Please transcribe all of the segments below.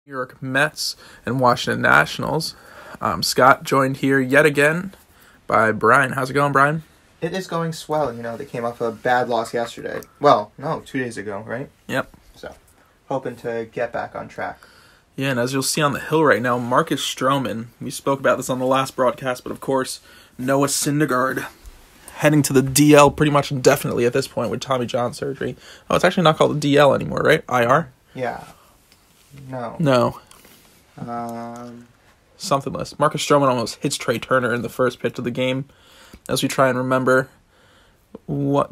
New York Mets and Washington Nationals. Scott, joined here yet again by Brian. How's it going, Brian? It is going swell. They came off a bad loss yesterday. Well, no, 2 days ago, right? Yep. So, hoping to get back on track. Yeah, and as you'll see on the hill right now, MarcuS Stroman, we spoke about this on the last broadcast, but of course, Noah Syndergaard heading to the DL pretty much indefinitely at this point with Tommy John surgery. Oh, it's actually not called the DL anymore, right? IR? Yeah. No. No. Something less. MarcuS Stroman almost hits Trey Turner in the first pitch of the game. As we try and remember what...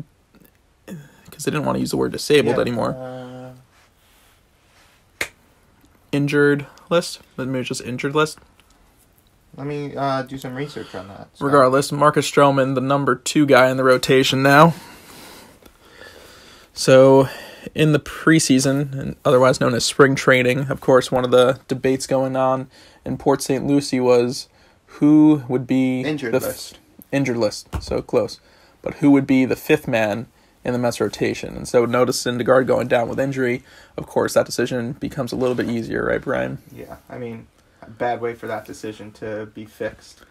Because they didn't want to use the word disabled anymore. Injured list? Maybe it's just injured list? Let me do some research on that. So. Regardless, MarcuS Stroman, the number 2 guy in the rotation now. So... in the preseason, and otherwise known as spring training, of course, one of the debates going on in Port St. Lucie was who would be injured list, so close. But who would be the 5th man in the Mets rotation? And so notice Syndergaard going down with injury. Of course, that decision becomes a little bit easier, right, Brian? Yeah, a bad way for that decision to be fixed.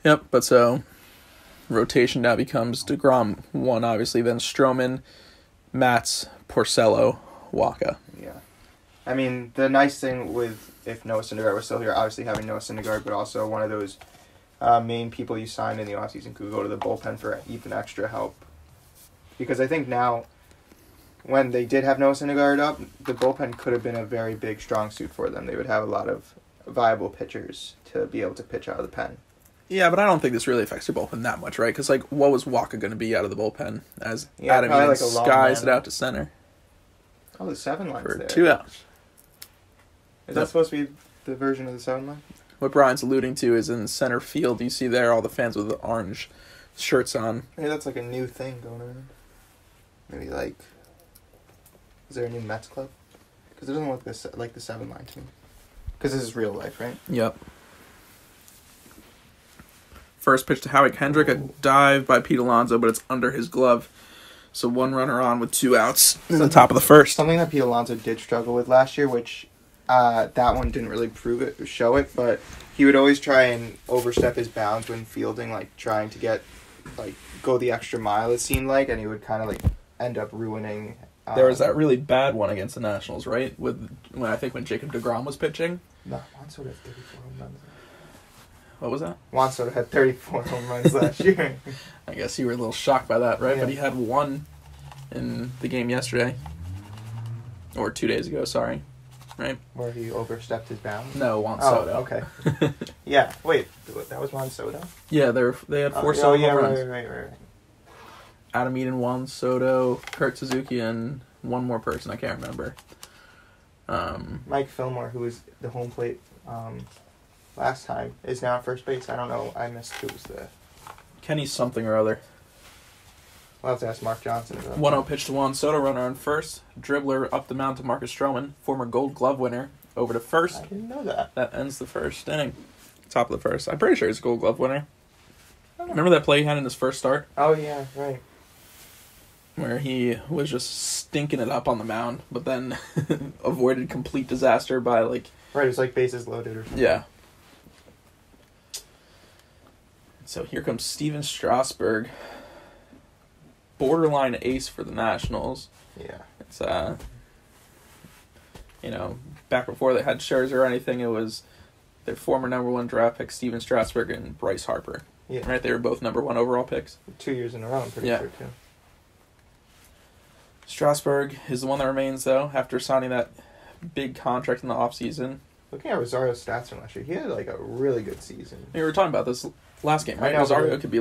Yep, but so rotation now becomes DeGrom 1, obviously, then Stroman, Matz, Porcello, Waka. Yeah. The nice thing with, if Noah Syndergaard was still here, obviously having Noah Syndergaard, but also one of those main people you signed in the offseason could go to the bullpen for even extra help. Because I think now, when they did have Noah Syndergaard up, the bullpen could have been a very big, strong suit for them. They would have a lot of viable pitchers to be able to pitch out of the pen. Yeah, but I don't think this really affects your bullpen that much, right? Because, what was Waka going to be out of the bullpen as Adam Eaton skies it out to center? Oh, the 7 line's for there. 2 outs. Is that supposed to be the version of the 7 line? What Brian's alluding to is in center field, you see there all the fans with the orange shirts on. Maybe that's a new thing going on. Maybe is there a new Mets club? Because it doesn't look like the 7 line to me. Because this is real life, right? Yep. First pitch to Howie Kendrick, a dive by Pete Alonso, but it's under his glove. So 1 runner on with 2 outs in the top of the first. Something that Pete Alonso did struggle with last year, which that one didn't really show it, but he would always try and overstep his bounds when fielding, trying to get, go the extra mile, it seemed like, and he would kind of, end up ruining... there was that really bad one against the Nationals, right? When Jacob deGrom was pitching. No, Juan Soto had 34 home runs. What was that? Juan Soto had 34 home runs last year. I guess you were a little shocked by that, right? Yeah. But he had 1 in the game yesterday. Or 2 days ago, sorry. Right? Where he overstepped his bounds? No, Juan Soto. Oh, okay. Yeah, wait, that was Juan Soto? Yeah, they had 4 solo home runs. Right. Adam Eaton, Juan Soto, Kurt Suzuki, and one more person I can't remember. Mike Fillmore, who was the home plate last time, is now at first base. I don't know. I missed who was the... Kenny something or other. We'll have to ask Mark Johnson about 1-0 pitch to Juan Soto, runner on first. Dribbler up the mound to MarcuS Stroman, former Gold Glove winner, over to first. I didn't know that. That ends the first inning. Top of the first. I'm pretty sure he's a Gold Glove winner. Remember that play he had in his first start? Oh, yeah, right. Where he was just stinking it up on the mound, but then avoided complete disaster by, Right, it was bases loaded or something. Yeah. So here comes Stephen Strasburg. Borderline ace for the Nationals. Yeah. It's, back before they had Scherzer or anything, it was their former number 1 draft pick, Stephen Strasburg, and Bryce Harper. Yeah. Right? They were both number 1 overall picks. 2 years in a row, I'm pretty sure, too. Strasburg is the one that remains, though, after signing that big contract in the offseason. Looking at Rosario's stats from last year, he had, a really good season. We were talking about this last game, right? Rosario could be,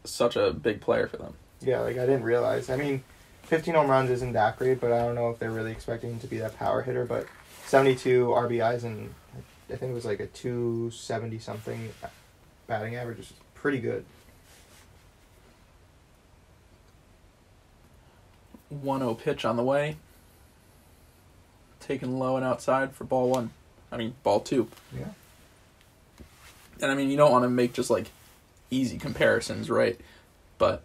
such a big player for them. Yeah, I didn't realize. 15 home runs isn't that great, but I don't know if they're really expecting him to be that power hitter, but 72 RBIs and I think it was a 270-something batting average is pretty good. 1-0 pitch on the way. Taken low and outside for ball 1. Ball 2. Yeah. And you don't want to make just easy comparisons, right? But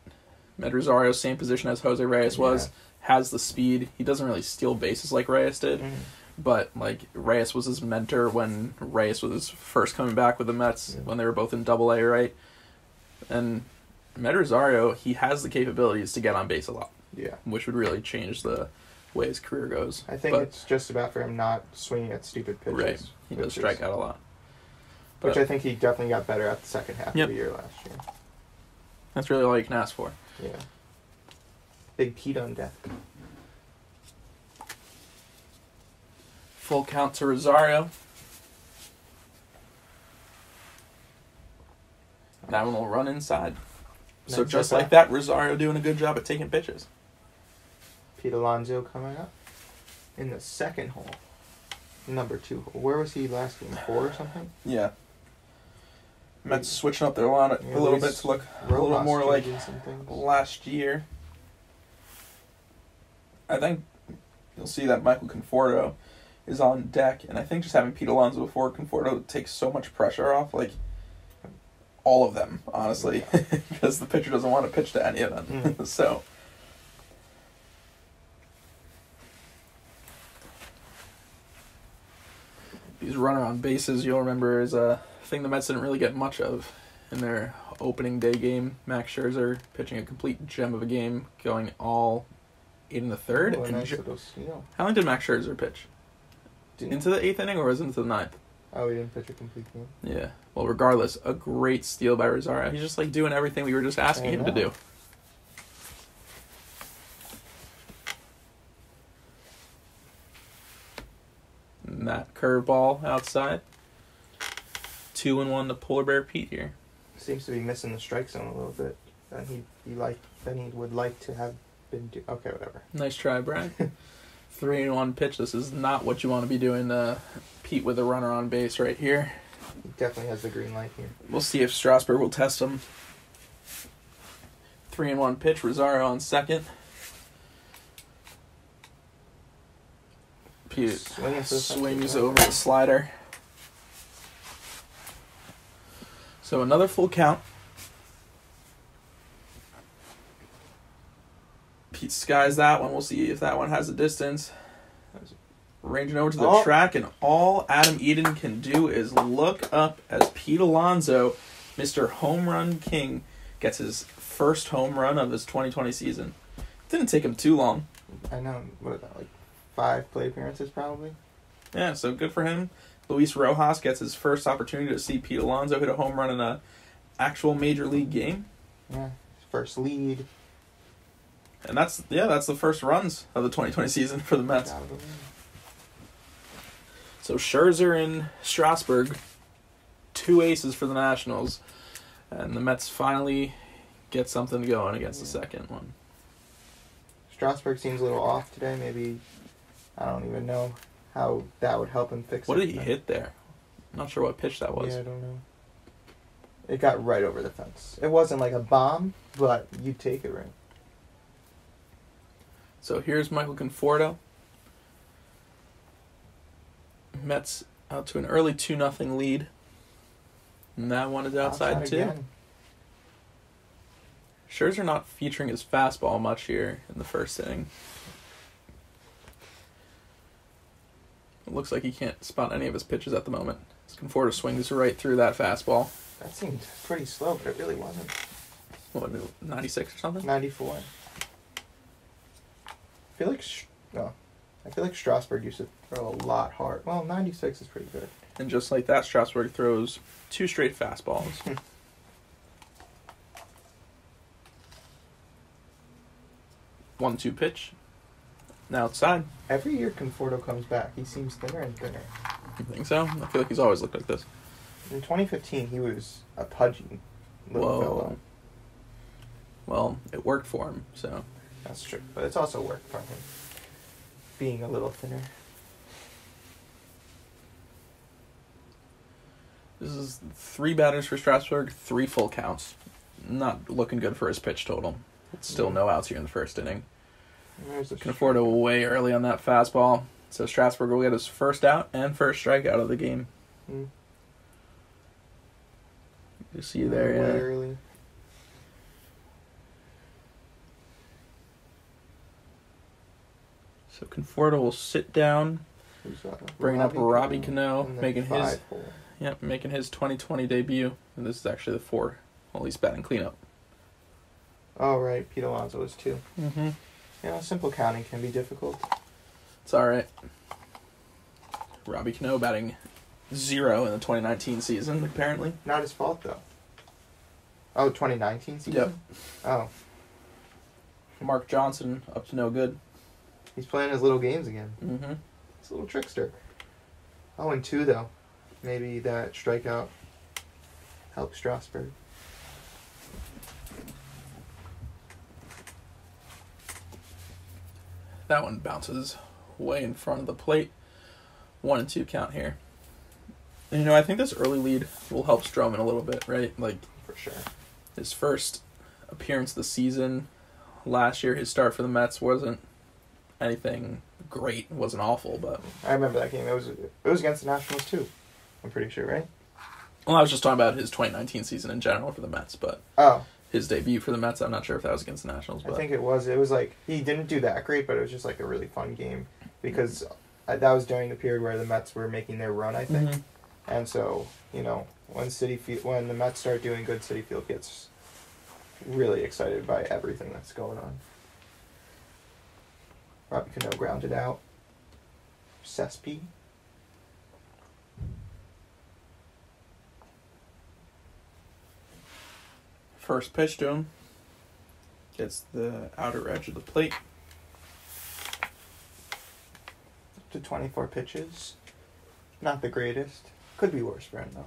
Med Rosario, same position as Jose Reyes was, has the speed. He doesn't really steal bases like Reyes did, But, like, Reyes was his mentor when Reyes was first coming back with the Mets, when they were both in Double-A, right? And Med Rosario, he has the capabilities to get on base a lot. Yeah. Which would really change the way his career goes. I think it's just about for him not swinging at stupid pitches. Right. He does strike out a lot. Which I think he definitely got better at the second half of the year last year. That's really all you can ask for. Yeah. Big Pete on deck. Full count to Rosario. That one will run inside. So just like that, Rosario doing a good job at taking pitches. Pete Alonso coming up in the second hole. Number 2 hole. Where was he last game? 4 or something? Yeah. Mets switching up their lineup a little bit to look a little more like last year. I think you'll see that Michael Conforto is on deck, and I think just having Pete Alonso before Conforto takes so much pressure off, like, all of them, honestly, because the pitcher doesn't want to pitch to any of them. So these runner on bases, you'll remember, is a thing the Mets didn't really get much of in their opening day game. Max Scherzer pitching a complete gem of a game, going all 8 1/3. How long did Max Scherzer pitch? Into the 8th inning, or was it into the 9th? Oh, he didn't pitch a complete game. Yeah. Well, regardless, a great steal by Rosario. He's just like doing everything we were just asking him to do. And that curveball outside. 2-1 to Polar Bear Pete here. Seems to be missing the strike zone a little bit. Than he would like to have been doing. Okay, whatever. Nice try, Brian. 3-1 pitch. This is not what you want to be doing, Pete, with a runner on base right here. He definitely has the green light here. We'll see if Strasburg will test him. 3-1 pitch. Rosario on second. Pete swings over the slider. So another full count. Pete skies that one. We'll see if that one has a distance. Ranging over to the track, and all Adam Eden can do is look up as Pete Alonso, Mr. Home Run King, gets his first home run of his 2020 season. Didn't take him too long. I know. What is that, like 5 plate appearances probably? Yeah, so good for him. Luis Rojas gets his first opportunity to see Pete Alonso hit a home run in an actual major league game. Yeah, his first lead. And that's the first runs of the 2020 season for the Mets. So Scherzer and Strasburg, 2 aces for the Nationals, and the Mets finally get something going against the second one. Strasburg seems a little off today. Maybe, I don't even know how that would help him fix it. What did he hit there? I'm not sure what pitch that was. Yeah, I don't know. It got right over the fence. It wasn't like a bomb, but you take it right. So here's Michael Conforto. Mets out to an early 2-0 lead. And that one is outside too. Again. Scherzer not featuring his fastball much here in the first inning. It looks like he can't spot any of his pitches at the moment. As Conforto swings right through that fastball. That seemed pretty slow, but it really wasn't. What, 96 or something? 94. I feel like Strasburg used to throw a lot hard. Well, 96 is pretty good. And just like that, Strasburg throws 2 straight fastballs. 1-2 pitch. Now outside. Every year Conforto comes back, he seems thinner and thinner. You think so? I feel like he's always looked like this. In 2015, he was a pudgy little fellow. Well, it worked for him, so. That's true, but it's also worked for him, being a little thinner. This is 3 batters for Strasburg, 3 full counts. Not looking good for his pitch total. It's still no outs here in the first inning. Conforto way early on that fastball. So Strasburg will get his first out and first strikeout of the game. You see there, yeah. Way early. So Conforto will sit down Bringing up Robbie Cano, in the making his 5-hole. making his 2020 debut, and this is actually the 4. Well, he's batting cleanup. Oh right, Pete Alonso is 2. Mm-hmm. Simple counting can be difficult. It's all right. Robbie Cano batting 0 in the 2019 season, apparently. Not his fault though. Oh, 2019 season. Yep. Oh, Mark Johnson up to no good. he's playing his little games again. Mm-hmm. He's a little trickster. 0-2 though. Maybe that strikeout helped Strasburg. That one bounces way in front of the plate. 1-2 count here. And, I think this early lead will help Stroman a little bit, right? Like, For sure. his first appearance of the season last year, his start for the Mets wasn't anything great. It wasn't awful, but... I remember that game. It was against the Nationals too. I'm pretty sure, right? Well, I was just talking about his 2019 season in general for the Mets, but Oh, his debut for the Mets, I'm not sure if that was against the Nationals, but... I think it was. It was like, he didn't do that great, but it was just like a really fun game. Because that was during the period where the Mets were making their run, I think. Mhm. And so, when the Mets start doing good, Citi Field gets really excited by everything that's going on. Robbie Cano grounded out. Cespi. First pitch to him. Gets the outer edge of the plate. To 24 pitches. Not the greatest. Could be worse for him, though.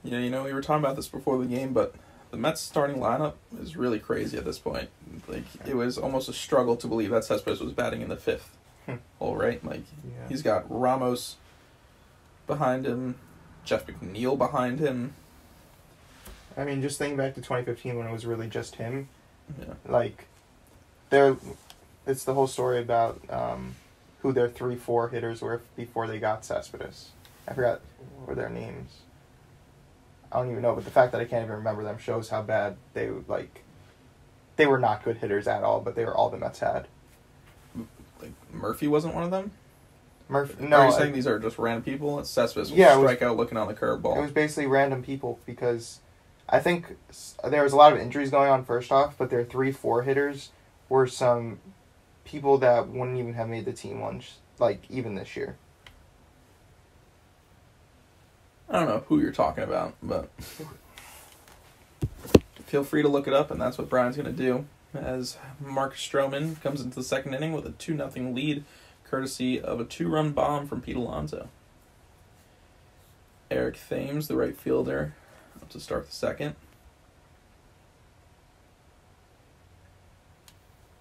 Yeah, we were talking about this before the game, but the Mets starting lineup is really crazy at this point. Like, it was almost a struggle to believe that Cespedes was batting in the 5th hole, right? Like, Yeah. he's got Ramos behind him, Jeff McNeil behind him. I mean, just thinking back to 2015 when it was really just him. Yeah. Like, it's the whole story about who their 3-4 hitters were before they got Cespedes. I forgot what were their names. I don't even know, but the fact that I can't even remember them shows how bad they were not good hitters at all, but they were all the Mets had. Like, Murphy wasn't one of them? Murphy, No, are you saying these are just random people? Cespedes will Yeah, strike out looking on the curveball. It was basically random people because I think there was a lot of injuries going on first off, but their 3-4 hitters were some people that wouldn't even have made the team once, like even this year. I don't know who you're talking about, but feel free to look it up, and that's what Brian's going to do as MarcuS Stroman comes into the second inning with a 2-0 lead, courtesy of a 2-run bomb from Pete Alonso. Eric Thames, the right fielder, up to start the second.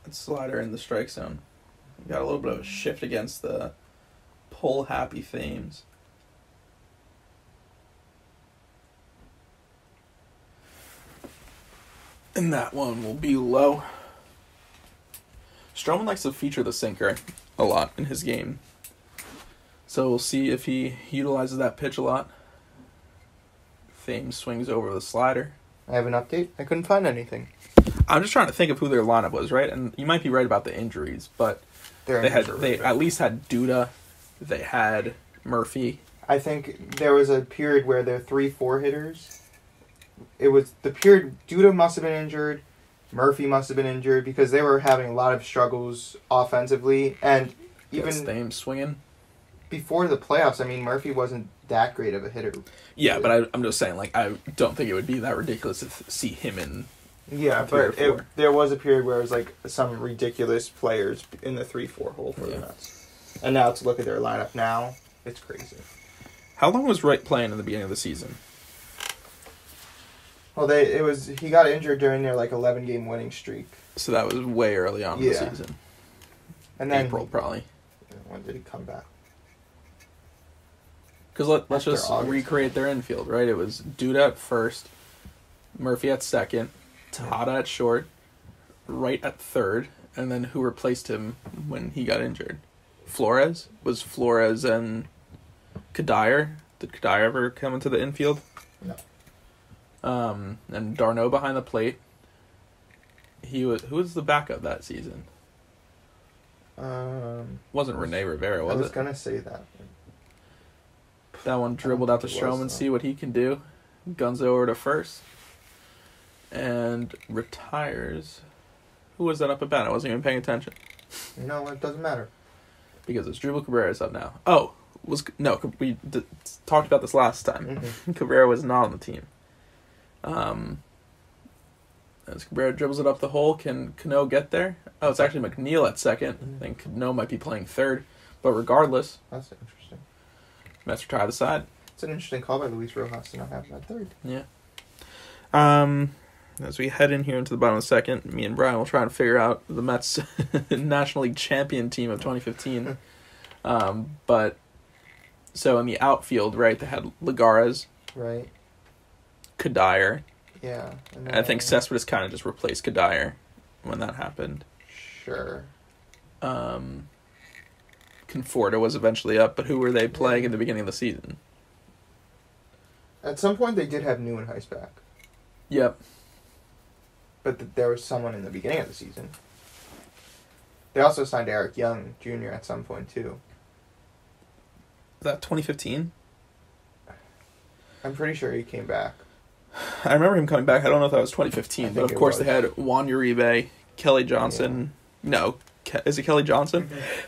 And slider in the strike zone. Got a little bit of a shift against the pull-happy Thames. And that one will be low. Stroman likes to feature the sinker a lot in his game. So we'll see if he utilizes that pitch a lot. Thames swings over the slider. I have an update. I couldn't find anything. I'm just trying to think of who their lineup was, right? And you might be right about the injuries, but they at least had Duda. They had Murphy. I think there was a period where their 3-4 hitters... It was the period Duda must have been injured, Murphy must have been injured, because they were having a lot of struggles offensively, and even Thames swinging before the playoffs. I mean, Murphy wasn't that great of a hitter. Yeah, but I'm just saying, like, I don't think it would be that ridiculous to see him in. Yeah, but there was a period where it was like some ridiculous players in the 3-4 hole for the Mets, and now to look at their lineup now, it's crazy. How long was Wright playing in the beginning of the season? Well, he got injured during their 11-game winning streak. So that was way early on in the season. And then April, probably. When did he come back? Because let's just August. recreate their infield, right? It was Duda at first, Murphy at second, Tejada at short, Wright at third, and then who replaced him when he got injured? Flores? Was Flores and Kadire? Did Kadire ever come into the infield? No. And Darno behind the plate. Who was the backup that season? Wasn't Rene Rivera, was it? I was gonna say that. That one dribbled out to Stroman, see what he can do. Guns over to first. And retires. Who was that up at bat? I wasn't even paying attention. No, it doesn't matter. Because it's Drupal Cabrera's up now. Oh, we talked about this last time. Mm-hmm. Cabrera was not on the team. As Cabrera dribbles it up the hole, can Cano get there? Oh, it's actually McNeil at second. Mm-hmm. I think Cano might be playing third. But regardless, That's interesting. Mets retire the side. It's an interesting call by Luis Rojas to not have that third. Yeah. As we head in here into the bottom of the second, me and Brian will try and figure out the Mets National League champion team of 2015. But so in the outfield, right, they had Lagares, Right. Kadire. Yeah. I think Cespedes kind of just replaced Kadire when that happened. Sure. Conforto was eventually up, but who were they playing in the beginning of the season? At some point, they did have Neuenhuis back. Yep. But there was someone in the beginning of the season. They also signed Eric Young Jr. at some point, too. Was that 2015? I'm pretty sure he came back. I remember him coming back. I don't know if that was 2015, but of course was. they had Juan Uribe, Kelly Johnson. Yeah. No, is it Kelly Johnson? Mm-hmm.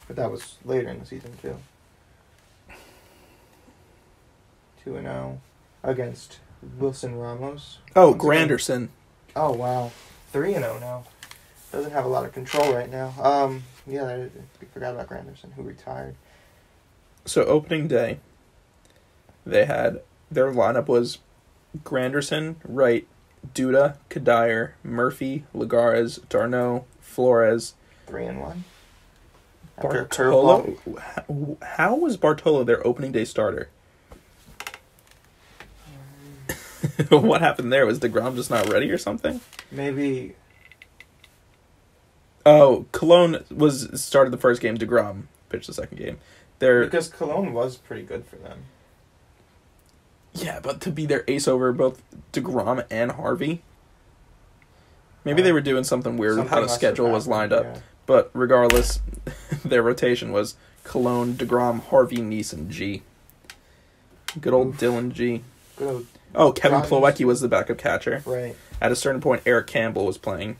But that was later in the season, too. 2-0 against Wilson Ramos. Oh, Granderson. Oh, wow. 3-0 now. Doesn't have a lot of control right now. Yeah, I forgot about Granderson, who retired. So opening day, they had, their lineup was Granderson, Wright, Duda, Kadire, Murphy, Lagares, Darno, Flores. 3-1. Bartolo? How was Bartolo their opening day starter? What happened there? Was DeGrom just not ready or something? Maybe. Oh, Cologne started the first game. DeGrom pitched the second game. Because Cologne was pretty good for them. Yeah, but to be their ace over both DeGrom and Harvey, maybe they were doing something weird with how the schedule was lined up. Yeah. But regardless, their rotation was Cologne, DeGrom, Harvey, Neeson, G. Good old Dylan G. Good old. Oh, Kevin Plawecki was the backup catcher. Right. At a certain point, Eric Campbell was playing.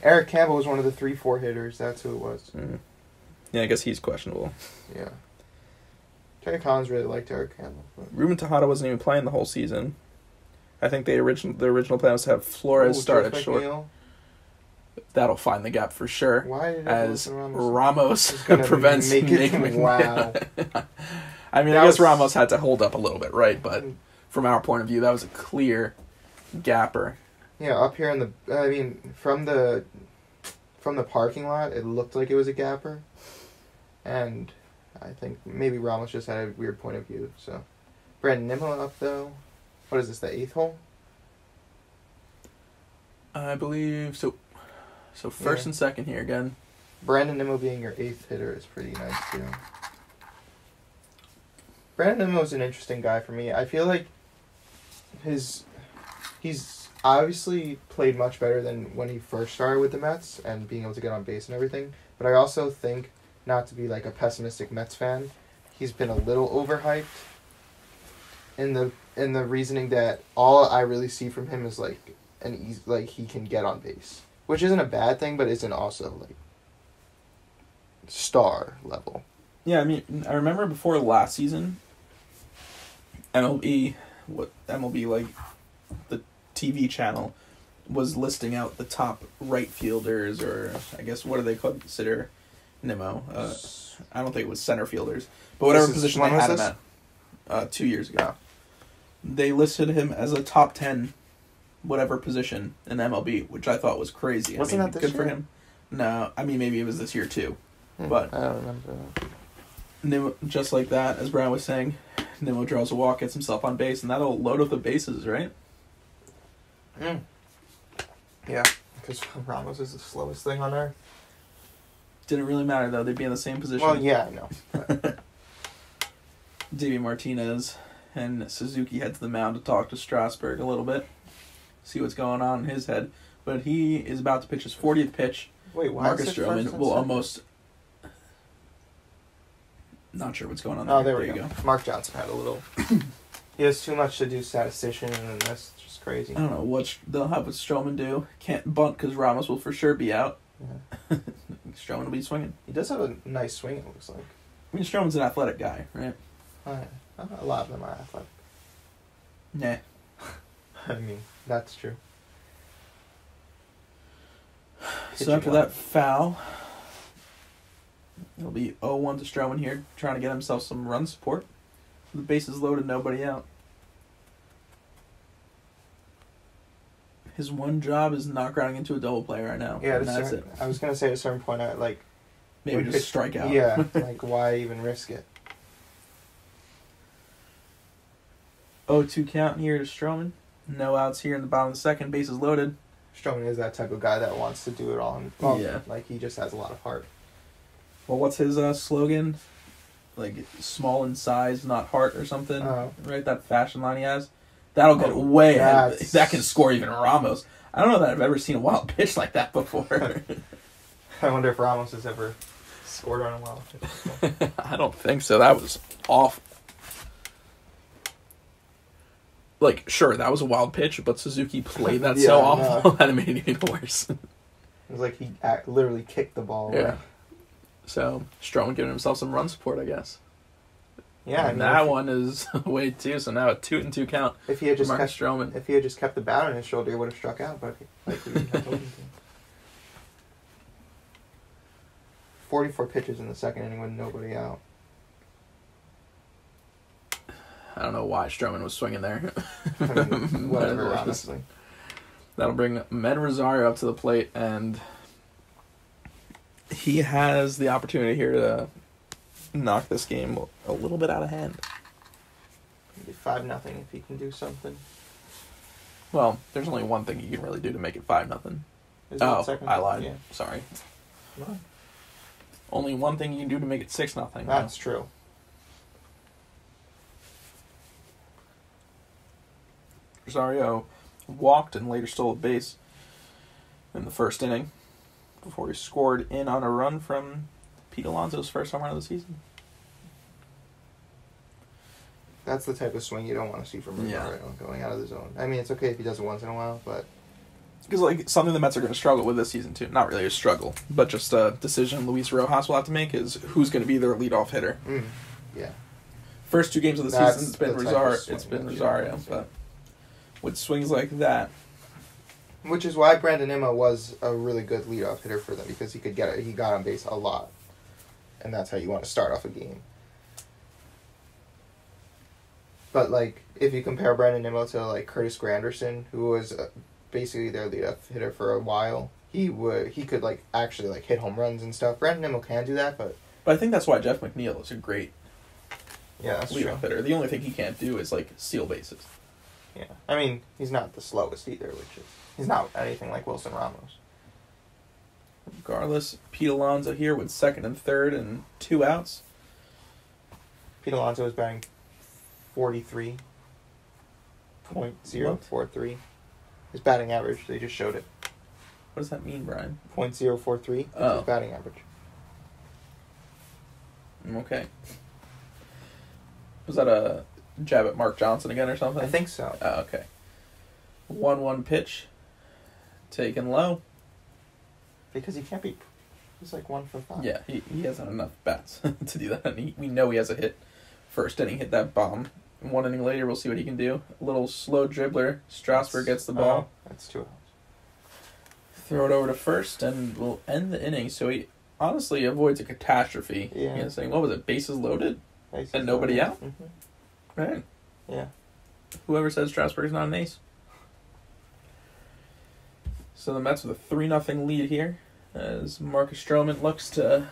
Eric Campbell was one of the 3-4 hitters. That's who it was. Mm. Yeah, I guess he's questionable. Yeah. Terry Collins really liked Eric Campbell. But... Ruben Tejada wasn't even playing the whole season. I think the original plan was to have Flores start at short. McNeil? That'll find the gap for sure. Why did as Ramos prevents making wow. I mean, I guess Ramos had to hold up a little bit, right? But from our point of view, that was a clear gapper. Yeah, up here from the parking lot, it looked like it was a gapper, and I think maybe Ramos just had a weird point of view. So, Brandon Nimmo up though. What is this? The 8th hole? I believe so. So first and second here again. Brandon Nimmo being your 8th hitter is pretty nice too. Brandon Nimmo is an interesting guy for me. I feel like he's obviously played much better than when he first started with the Mets and being able to get on base and everything. But I also think, not to be like a pessimistic Mets fan, he's been a little overhyped in the reasoning that all I really see from him is like he can get on base, which isn't a bad thing, but isn't also like star level. Yeah, I mean, I remember before last season, MLB like the TV channel was listing out the top right fielders, or I guess what do they consider Nimmo? I don't think it was center fielders, but whatever position they had him at 2 years ago. They listed him as a top 10 whatever position in MLB, which I thought was crazy. Wasn't that this good year? For him? No, I mean maybe it was this year too. But I don't remember that. Nimmo, just like that, as Brian was saying, Nimmo draws a walk, gets himself on base, and that'll load up the bases, right? Yeah, because Ramos is the slowest thing on earth. Didn't really matter though; they'd be in the same position. Well, yeah, I know. Davey Martinez and Suzuki head to the mound to talk to Strasburg a little bit, see what's going on in his head. But he is about to pitch his 40th pitch Wait, why MarcuS is it first Stroman and will second? almost... Not sure what's going on Oh, there. there we go. Mark Johnson had a little... He has too much to do statistician, and that's just crazy. I don't know what they'll have with Stroman do. Can't bunt because Ramos will for sure be out. Yeah. Stroman will be swinging. He does have a nice swing, it looks like. I mean, Stroman's an athletic guy, right? A lot of them are athletic. Nah. I mean, that's true. So after that foul, it'll be 0-1 to Stroman here, trying to get himself some run support. The bases loaded, nobody out. His one job is not grounding into a double play right now. Yeah, and that's it. I was going to say at a certain point, Maybe just strike out. Yeah, like, why even risk it? 0-2 count here to Stroman. No outs here in the bottom of the second. Bases loaded. Stroman is that type of guy that wants to do it all. Yeah. Like, he just has a lot of heart. Well, what's his slogan? Like, small in size, not heart or something. Right? That fashion line he has. That'll get way ahead. That can score even Ramos. I don't know that I've ever seen a wild pitch like that before. I wonder if Ramos has ever scored on a wild pitch. I don't think so. That was awful. Like, sure, that was a wild pitch, but Suzuki played that so awful that it made it even worse. It was like he literally kicked the ball away. Yeah. So, Stroman giving himself some run support, I guess. Yeah, and that one is away too, so now a 2-2 count. If he had just kept Stroman. If he had just kept the bat on his shoulder, he would have struck out, but like we had told him to. 44 pitches in the second inning with nobody out. I don't know why Stroman was swinging there. I mean, whatever, honestly. That'll bring Med Rosario up to the plate, and he has the opportunity here to knock this game a little bit out of hand. Maybe 5-0 if he can do something. Well, there's only one thing he can really do to make it 5-0. Oh, I lied. Yeah. Sorry. What? Only one thing you can do to make it 6-0. That's true. Rosario walked and later stole a base in the first inning before he scored in on a run from Pete Alonso's first home run of the season. That's the type of swing you don't want to see from Rosario going out of the zone. I mean, it's okay if he does it once in a while, but... Because, like, something the Mets are going to struggle with this season, too. Not really a struggle, but just a decision Luis Rojas will have to make is who's going to be their leadoff hitter. Yeah. First 2 games of the season, it's been Rosario, but with swings like that... Which is why Brandon Nimmo was a really good leadoff hitter for them, because he could get it. He got on base a lot. And that's how you want to start off a game. But, like, if you compare Brandon Nimmo to, like, Curtis Granderson, who was basically their leadoff hitter for a while, he could, like, actually, like, hit home runs and stuff. Brandon Nimmo can do that, but... But I think that's why Jeff McNeil is a great that's leadoff hitter. The only thing he can't do is, like, steal bases. Yeah. I mean, he's not the slowest either, which is... He's not anything like Wilson Ramos. Regardless, Pete Alonso here with second and third and 2 outs. Pete Alonso is batting 43.043. His batting average, they just showed it. What does that mean, Brian? .043. That's his batting average. Okay. Was that a jab at Mark Johnson again or something? I think so. Oh, okay. 1-1 pitch. Taken low. Because he can't be... He's like 1 for 5. Yeah, he hasn't enough bats to do that. And we know he has a hit. First inning, hit that bomb. 1 inning later, we'll see what he can do. A little slow dribbler. Strasburg gets the ball. That's 2 outs. Throw it over to first, and we'll end the inning. So he honestly avoids a catastrophe. Yeah. You know, saying, what was it, bases loaded? And nobody out? Mm-hmm. Right. Yeah. Whoever says Strasburg's not an ace. So the Mets with a 3-0 lead here as MarcuS Stroman looks to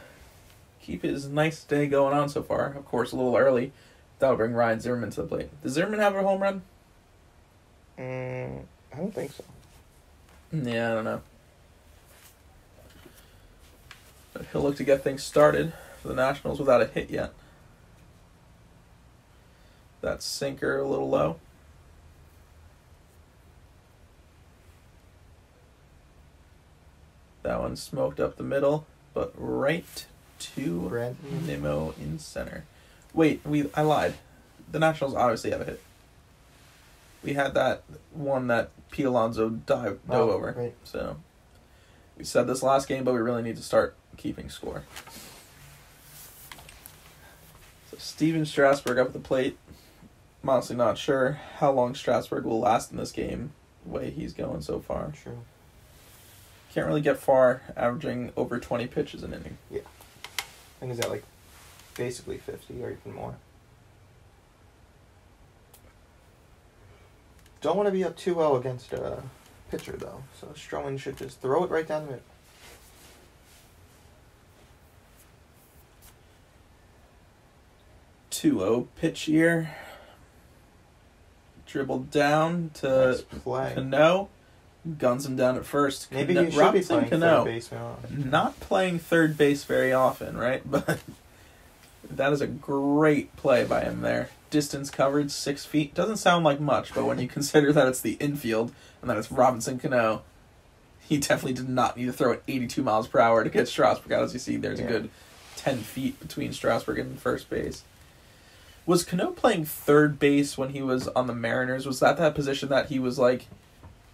keep his nice day going on so far. Of course, a little early. That'll bring Ryan Zimmerman to the plate. Does Zimmerman have a home run? I don't think so. Yeah, I don't know. But he'll look to get things started for the Nationals without a hit yet. That sinker a little low. That one smoked up the middle, but right to Brent. Nimmo in center. Wait, I lied. The Nationals obviously have a hit. We had that one that Pete Alonso dove over. Right. So we said this last game, but we really need to start keeping score. So Stephen Strasburg up at the plate. I'm honestly not sure how long Strasburg will last in this game, the way he's going so far. True. Can't really get far, averaging over 20 pitches an inning. Yeah. I think he's at like basically 50 or even more. Don't want to be up 2-0 against a pitcher, though. So Stroman should just throw it right down the middle. 2-0 pitch here. Dribbled down to Cano. Guns him down at first. Maybe he should be playing third base now. Not playing third base very often, right? But that is a great play by him there. Distance covered, 6 feet. Doesn't sound like much, but when you consider that it's the infield and that it's Robinson Cano, he definitely did not need to throw it 82 miles per hour to get Strasburg out. As you see, there's a good 10 feet between Strasburg and first base. Was Cano playing third base when he was on the Mariners? Was that position that he was like,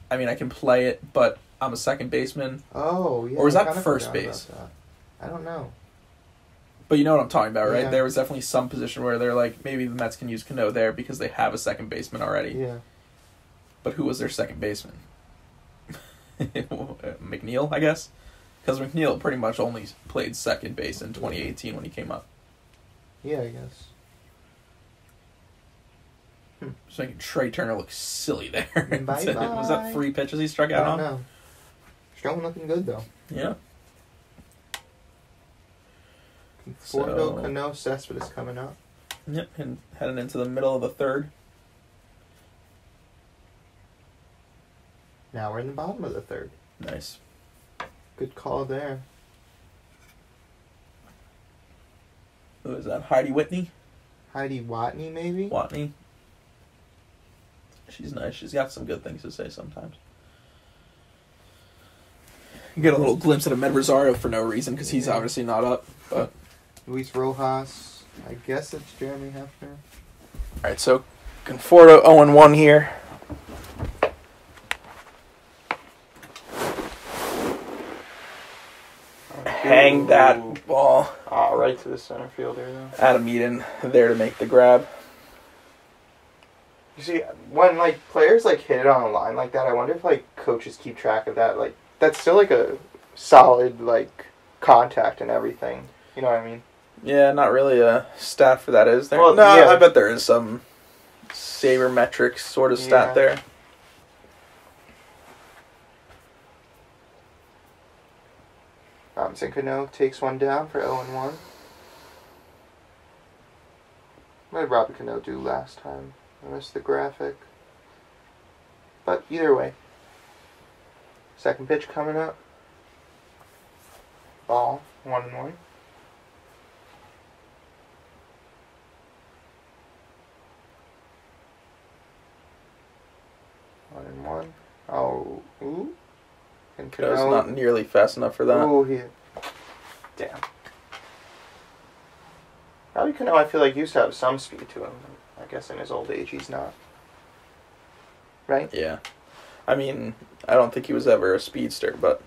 I mean, I can play it, but I'm a second baseman? Oh, yeah. Or was that first base? I don't know. But you know what I'm talking about, right? Yeah. There was definitely some position where they're like, maybe the Mets can use Cano there because they have a second baseman already. Yeah. But who was their second baseman? McNeil, I guess? Because McNeil pretty much only played second base in 2018 when he came up. Yeah, I guess. Just making Trey Turner look silly there. Bye-bye. Was that 3 pitches he struck out on? I don't know. Stroman looking good, though. Yeah. Conforto, Cano, Cespedes coming up. Yep, and heading into the middle of the third. Now we're in the bottom of the third. Nice. Good call there. Who is that? Heidi Whitney? Heidi Watney, maybe? Watney. She's nice. She's got some good things to say sometimes. You get a little glimpse at Ahmed Rosario for no reason because he's obviously not up. But Luis Rojas. I guess it's Jeremy Hefner. all right, so Conforto 0-1 here. Hang that ball. Oh, right to the center fielder, though. Adam Eden there to make the grab. You see, when, like, players, like, hit it on a line like that, I wonder if, like, coaches keep track of that. Like, that's still, like, a solid, like, contact and everything. You know what I mean? Yeah, not really a stat for that, is there? Well, no, yeah. I bet there is some sabermetrics sort of stat there. Robinson Cano takes one down for 0-1. What did Robert Cano do last time? I missed the graphic. But either way. Second pitch coming up. Ball. 1-1. Oh, ooh. And Cano's not nearly fast enough for that. Ooh, damn. Probably Cano, I feel like, used to have some speed to him. I guess in his old age he's not. Right? Yeah. I mean, I don't think he was ever a speedster, but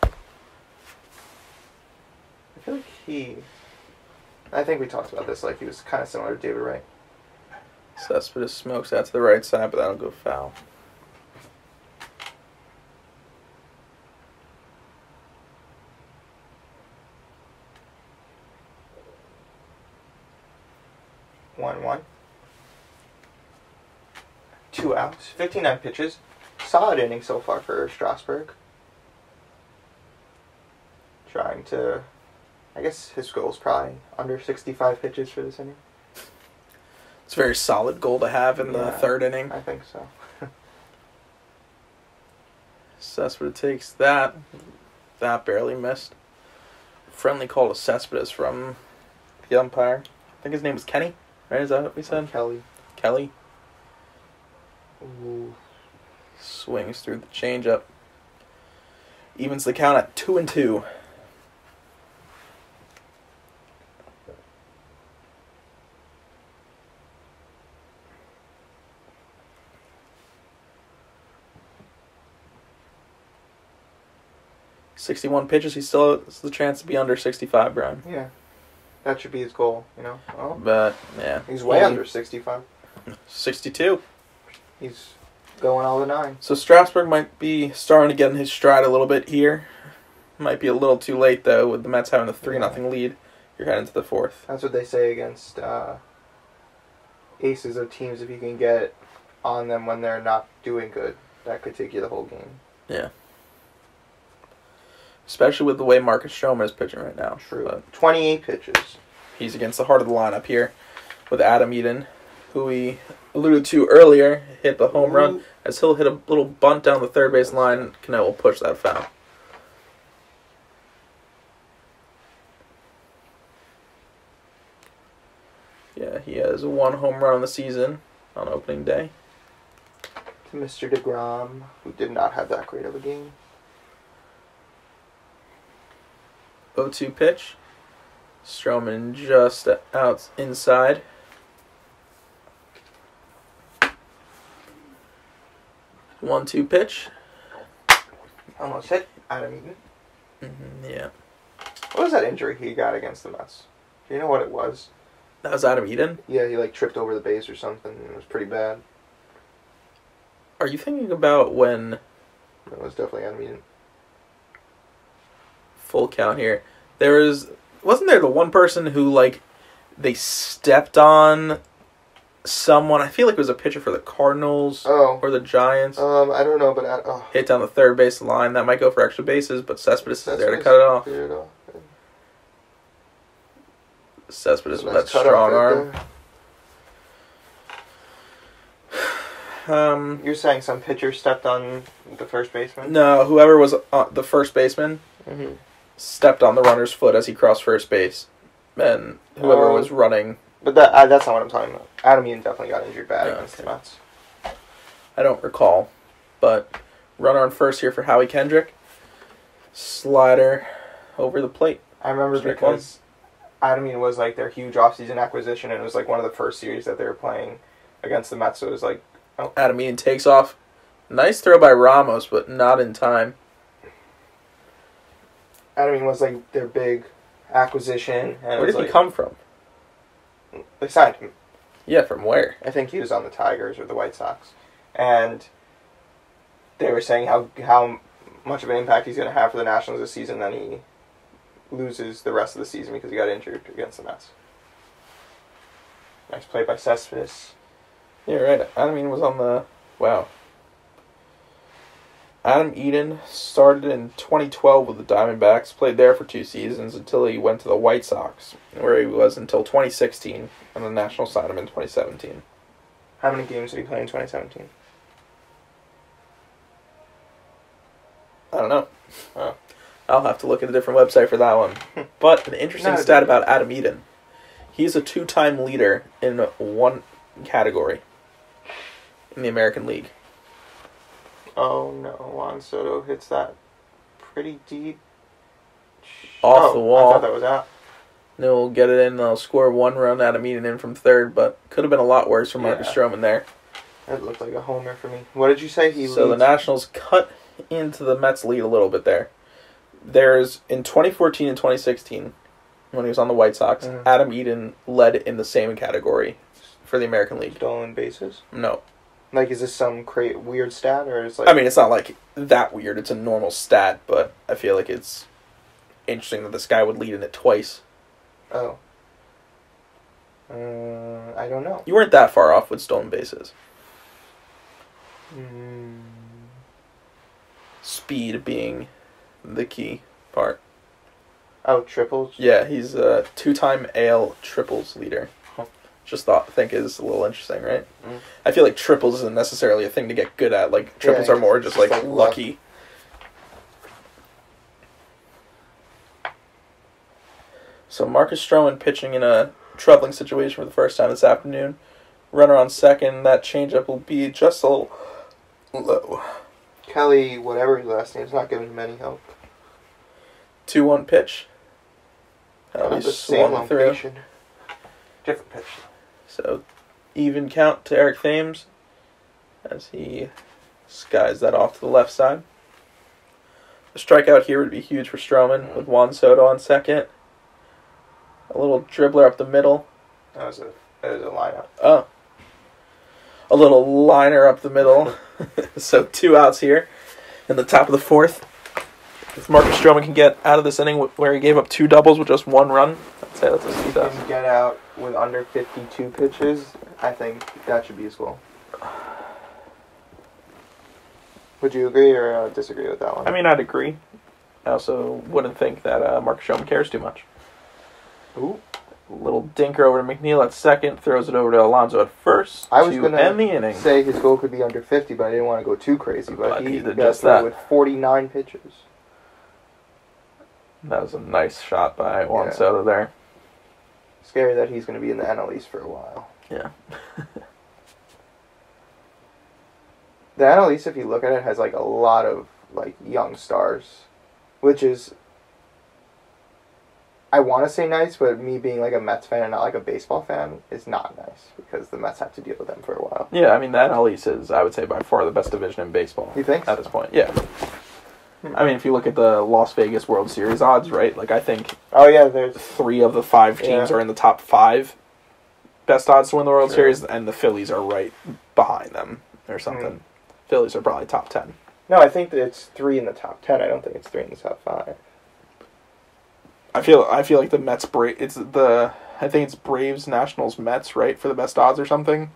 I feel like I think we talked about this, like he was kind of similar to David Wright. Cespedes smokes out to the right side, but that'll go foul. One. 2 outs. 59 pitches. Solid inning so far for Strasburg. Trying to... I guess his goal is probably under 65 pitches for this inning. It's a very solid goal to have in the third inning. I think so. Cespedes takes that. That barely missed. Friendly call to Cespedes from the umpire. I think his name was Kenny, right? Is that what we said? Kelly. Ooh. Swings through the changeup. Evens the count at 2-2. .61 pitches. He still has the chance to be under 65, Brian. Yeah. That should be his goal, Well, But, yeah. he's way under 65. 62. He's going all the nine. So Strasburg might be starting to get in his stride a little bit here. Might be a little too late, though, with the Mets having a 3-0 lead. You're heading to the fourth. That's what they say against aces of teams. If you can get on them when they're not doing good, that could take you the whole game. Yeah. Especially with the way MarcuS Stroman is pitching right now. True. But 28 pitches. he's against the heart of the lineup here with Adam Eden, who we alluded to earlier, hit the home run. As he'll hit a little bunt down the third base line, Cano will push that foul. Yeah, he has one home run on the season on opening day. To Mr. DeGrom, who did not have that great of a game. 0-2 pitch. Stroman just out inside. One-two pitch. Almost hit Adam Eden. Yeah. What was that injury he got against the Mets? Do you know what it was? That was Adam Eden? Yeah, he tripped over the base or something. It was pretty bad. Are you thinking about when... It was definitely Adam Eden. Full count here. Wasn't there the one person who, they stepped on someone? I feel like it was a pitcher for the Cardinals or the Giants. I don't know, but... Hit down the third base line. That might go for extra bases, but Cespedes is there to cut it off. Cespedes with that strong arm. You're saying some pitcher stepped on the first baseman? No, whoever was the first baseman stepped on the runner's foot as he crossed first base. And whoever was running... But that's not what I'm talking about. Adam Eden definitely got injured bad against the Mets. I don't recall. But runner on first here for Howie Kendrick. Slider over the plate. I remember because Adam Eden was their huge offseason acquisition, and it was one of the first series that they were playing against the Mets. So it was Adam Eden takes off. Nice throw by Ramos, but not in time. Adam Eden was their big acquisition. And where did he come from? They signed him. Yeah, from where? I think he was on the Tigers or the White Sox. And they were saying how much of an impact he's going to have for the Nationals this season, then he loses the rest of the season because he got injured against the Mets. Nice play by Cespedes. Yeah, right. Adam Eden was on the... Wow. Adam Eden started in 2012 with the Diamondbacks, played there for 2 seasons until he went to the White Sox, where he was until 2016, and the Nationals signed him in 2017. How many games did he play in 2017? I don't know. I'll have to look at a different website for that one. But an interesting stat about Adam Eden. He's a 2-time leader in one category in the American League. Oh no, Juan Soto hits that pretty deep. Off the wall. I thought that was out. They'll get it in, they'll score 1 run, Adam Eden in from third, but could have been a lot worse for MarcuS Stroman there. That looked like a homer for me. What did you say? So the Nationals cut into the Mets lead a little bit there. There's, in 2014 and 2016, when he was on the White Sox, Adam Eden led in the same category for the American League. Stolen bases? No. Is this some weird stat, or is I mean, it's not that weird. It's a normal stat, but I feel like it's interesting that this guy would lead in it twice. Oh. I don't know. You weren't that far off with stolen bases. Speed being the key part. Oh, triples? Yeah, he's a 2-time AL triples leader. Just think is a little interesting, right? I feel like triples isn't necessarily a thing to get good at. Triples are more just lucky. So MarcuS Stroman pitching in a troubling situation for the first time this afternoon. Runner on second. That changeup will be just a little low. Kelly, whatever his last name, is not giving him any help. 2-1 pitch. That'll Not be the same swung through. location. Different pitch. So, even count to Eric Thames as he skies that off to the left side. A strikeout here would be huge for Stroman with Juan Soto on second. A little dribbler up the middle. That was a lineup. Oh. A little liner up the middle. So 2 outs here in the top of the 4th. If MarcuS Stroman can get out of this inning where he gave up 2 doubles with just 1 run, I'd say that's a If he success. can get out with under 52 pitches, I think that should be his goal. Would you agree or disagree with that one? I mean, I'd agree. I also wouldn't think that MarcuS Stroman cares too much. Ooh. Little dinker over to McNeil at second, throws it over to Alonso at first I was to going end the to inning. say his goal could be under 50, but I didn't want to go too crazy. But he did got just through that. with 49 pitches. That was a nice shot by Juan Yeah. Soto there. Scary that he's going to be in the NL East for a while. Yeah. The NL East, if you look at it, has like a lot of like young stars, which is, I want to say nice, but me being like a Mets fan and not like a baseball fan is not nice because the Mets have to deal with them for a while. Yeah, I mean, the NL East is, I would say, by far the best division in baseball. You think? At this point, yeah. I mean, if you look at the Las Vegas World Series odds, right? Like, I think Oh yeah, there's 3 of the 5 teams Yeah. are in the top 5 best odds to win the World Sure. Series, and the Phillies are right behind them or something. Phillies are probably top 10. no. I think that it's 3 in the top 10. I don't think it's 3 in the top 5. I feel like the Mets I think it's Braves, Nationals, Mets, right, for the best odds or something.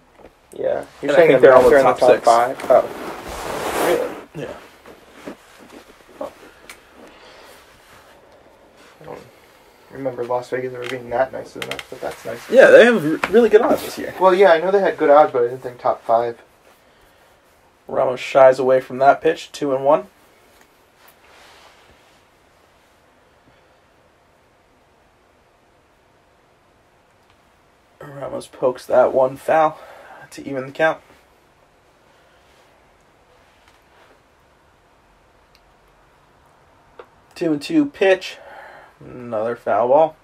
Yeah, And you're I saying think the they're all Mets the are in the top top 6. 5? Oh, really? Yeah. I don't remember Las Vegas ever being that nice to the Mets, but that's nice. Yeah, they have really good odds this year. Well, yeah, I know they had good odds, but I didn't think top 5. Ramos shies away from that pitch, 2-1. Ramos pokes that one foul to even the count. 2-2 pitch. Another foul ball.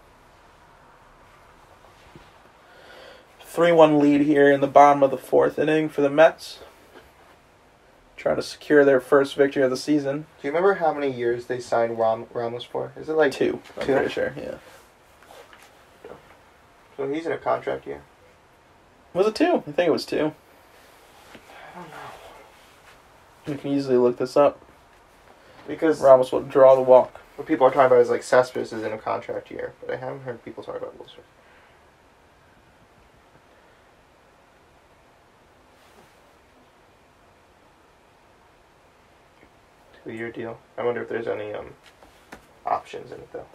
3-1 lead here in the bottom of the 4th inning for the Mets. Trying to secure their first victory of the season. Do you remember how many years they signed Ramos for? Is it like 2, I'm 2? pretty sure, yeah. So he's in a contract year. Was it 2? I think it was 2. I don't know. You can easily look this up. Because Ramos will draw the walk. what people are talking about is like Cespedes is in a contract year, but I haven't heard people talk about Wilson. 2-year deal. I wonder if there's any options in it though.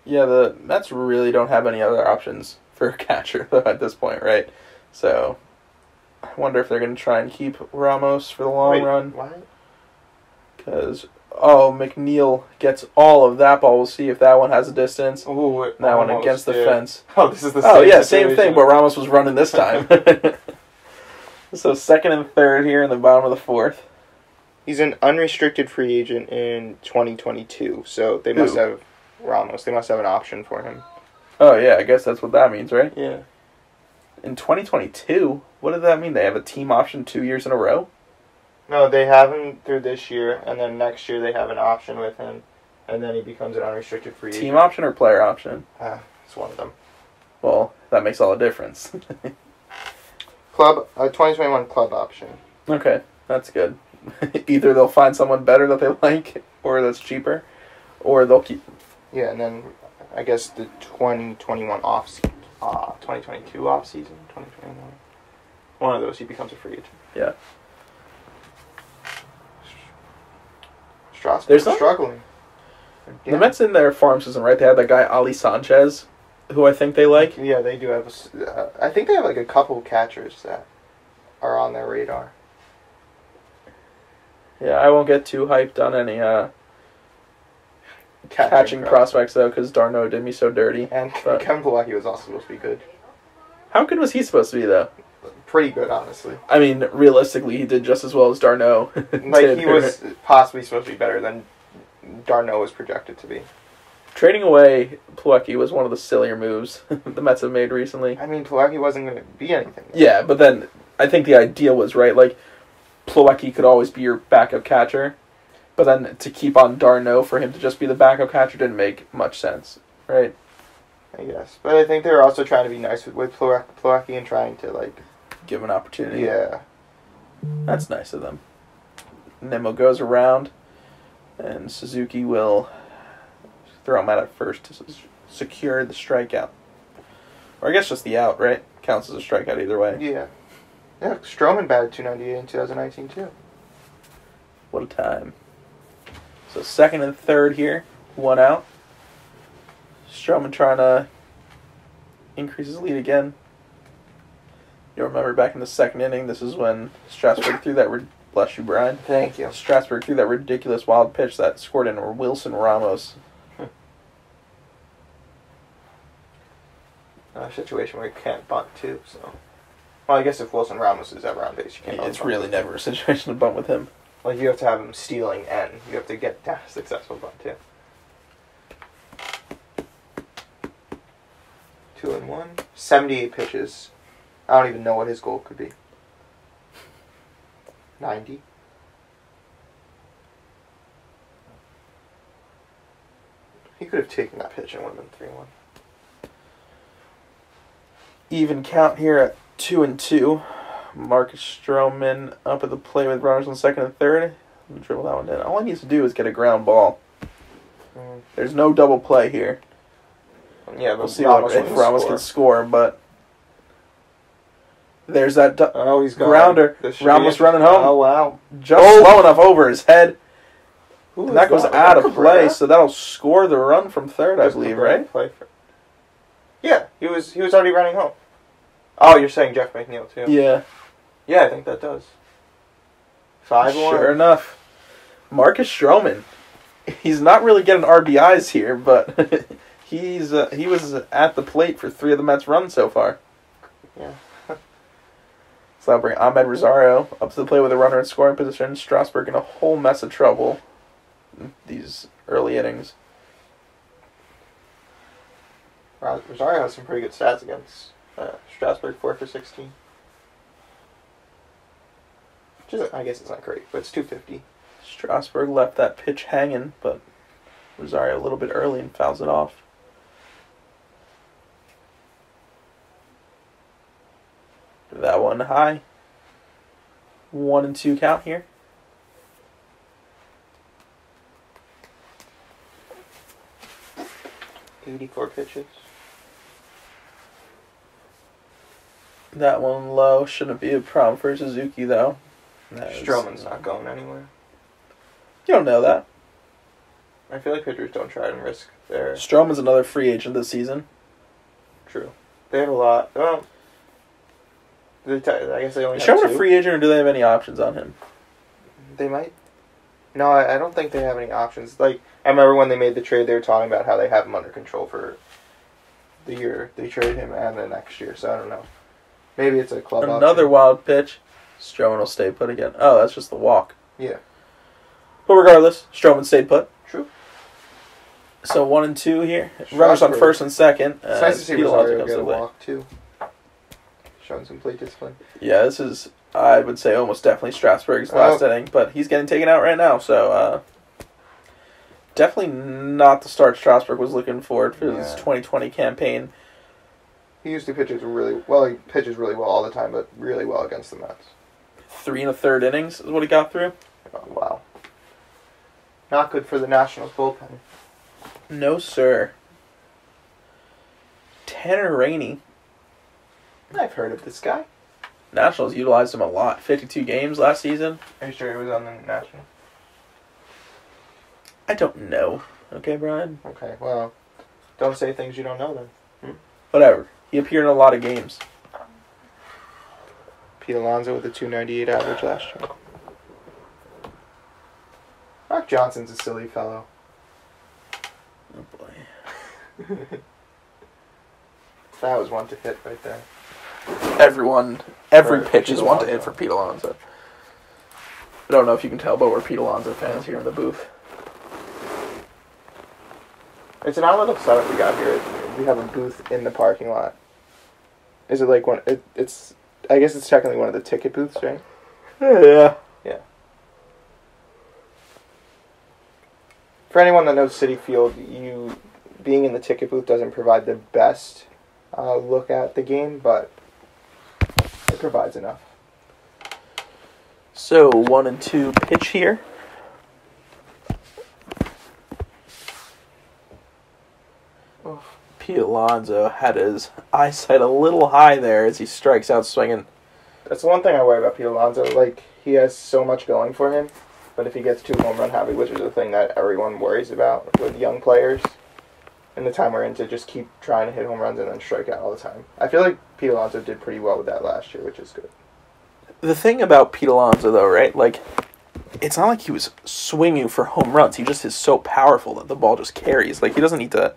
Yeah, the Mets really don't have any other options for a catcher though at this point, right? So, I wonder if they're going to try and keep Ramos for the long run. Why? Because, McNeil gets all of that ball. We'll see if that one has a distance. Ooh, That one against the fence. Oh, this is the Oh, same yeah, situation. same thing, but Ramos was running this time. So, 2nd and 3rd here in the bottom of the 4th. He's an unrestricted free agent in 2022, so they must Who? have Ramos. They must have an option for him. Oh, yeah, I guess that's what that means, right? Yeah. In 2022, what did that mean? They have a team option 2 years in a row? No, they have him through this year, and then next year they have an option with him, and then he becomes an unrestricted free agent. Team option or player option? It's one of them. Well, that makes all the difference. Club 2021 club option. Okay, that's good. Either they'll find someone better that they like, or that's cheaper, or they'll keep. Yeah, and then I guess the 2021 2022 off season, 2021. One of those, he becomes a free agent. Yeah. Strasburg's There's struggling. The Mets in their farm system, right? They have that guy Ali Sanchez, who I think they like. Yeah, they do have. I think they have like a couple catchers that are on their radar. Yeah, I won't get too hyped on any catching prospects though, because Darno did me so dirty. And but Kevin Plawecki was also supposed to be good. how good was he supposed to be though? pretty good, honestly. I mean, realistically, he did just as well as Darno. Like, he was possibly supposed to be better than Darno was projected to be. Trading away Plawecki was one of the sillier moves the Mets have made recently. I mean, Plawecki wasn't going to be anything. Yeah, but then I think the idea was right. Like, Plawecki could always be your backup catcher, but then to keep on Darno for him to just be the backup catcher didn't make much sense, right? I guess. But I think they were also trying to be nice with Plawecki and trying to, like... give an opportunity. Yeah. That's nice of them. Nemo goes around, and Suzuki will throw him out at first to secure the strikeout. Or I guess just the out, right? Counts as a strikeout either way. Yeah. Yeah, Stroman batted .298 in 2019, too. What a time. So second and third here, one out. Stroman trying to increase his lead again. You'll remember back in the second inning, this is when Strasburg threw that... bless you, Brian. Thank you. Strasburg threw that ridiculous wild pitch that scored in Wilson Ramos. A situation where you can't bunt, too, so... Well, I guess if Wilson Ramos is ever on base, you can't It's really never a situation to bunt with him. Like, you have to have him stealing, and you have to get a successful bunt, too. 2-1. 78 pitches. I don't even know what his goal could be. 90. He could have taken that pitch and it would have been 3-1. Even count here at 2-2. MarcuS Stroman up at the plate with runners on second and third. Dribble that one in. All he needs to do is get a ground ball. There's no double play here. Yeah, but we'll see if Ramos can score, but there's that he's gone. grounder. Ramos running home. Oh, wow. Just low enough over his head. And that goes out of play, so that'll score the run from third, I believe, right? Yeah, he was already running home. Oh, you're saying Jeff McNeil, too. Yeah. Yeah, I think that does. 5-1. Sure enough. MarcuS Stroman. He's not really getting RBIs here, but he was at the plate for 3 of the Mets' runs so far. Yeah. So that'll bring Ahmed Rosario up to the plate with a runner in scoring position. Strasburg in a whole mess of trouble in these early innings. Rosario has some pretty good stats against Strasburg, 4 for 16. Which is, I guess it's not great, but it's 250. Strasburg left that pitch hanging, but Rosario a little bit early and fouls it off. That one high. 1-2 count here. $84 pitches. That one low. Shouldn't be a problem for Suzuki, though. Stroman's not going anywhere. You don't know that. I feel like pitchers don't try and risk their... Stroman's another free agent this season. True. They have a lot. Well, I guess they only Is have Stroman 2. a free agent, or do they have any options on him? They might. No, I don't think they have any options. Like, I remember when they made the trade, they were talking about how they have him under control for the year they trade him and the next year, so I don't know. Maybe it's a club Another option. wild pitch. Stroman will stay put again. Oh, that's just the walk. Yeah. But regardless, Stroman stayed put. True. So 1-2 here. Runners on first and second. It's nice to see Rosario get a walk, too. Showing some plate discipline. Yeah, this is, I would say, almost definitely Strasburg's last inning, but he's getting taken out right now, so definitely not the start Strasburg was looking for his 2020 campaign. He used to pitch really well. He pitches really well all the time, but really well against the Mets. 3 1/3 innings is what he got through. Oh, wow. Not good for the Nationals bullpen. No, sir. Tanner Rainey. I've heard of this guy. Nationals utilized him a lot. 52 games last season. Are you sure he was on the Nationals? I don't know. Okay, Brian? Okay, well, don't say things you don't know then. Whatever. He appeared in a lot of games. Pete Alonso with a .298 average last year. Mark Johnson's a silly fellow. Oh, boy. That was one to hit right there. Every pitch is one to hit for Pete Alonso. I don't know if you can tell, but we're Pete Alonso fans here in the booth. It's an odd little setup we got here. We have a booth in the parking lot. Is it like one? It's. I guess it's technically one of the ticket booths, right? Yeah. Yeah. For anyone that knows Citi Field, being in the ticket booth doesn't provide the best look at the game, but it provides enough. So 1-2 pitch here. Pete Alonso had his eyesight a little high there as he strikes out swinging. That's the one thing I worry about Pete Alonso. Like, he has so much going for him, but if he gets too home run happy, which is the thing that everyone worries about with young players, in the time we're in, to just keep trying to hit home runs and then strike out all the time. I feel like Pete Alonso did pretty well with that last year, which is good. The thing about Pete Alonso, though, right? Like, it's not like he was swinging for home runs. He just is so powerful that the ball just carries. Like, he doesn't need to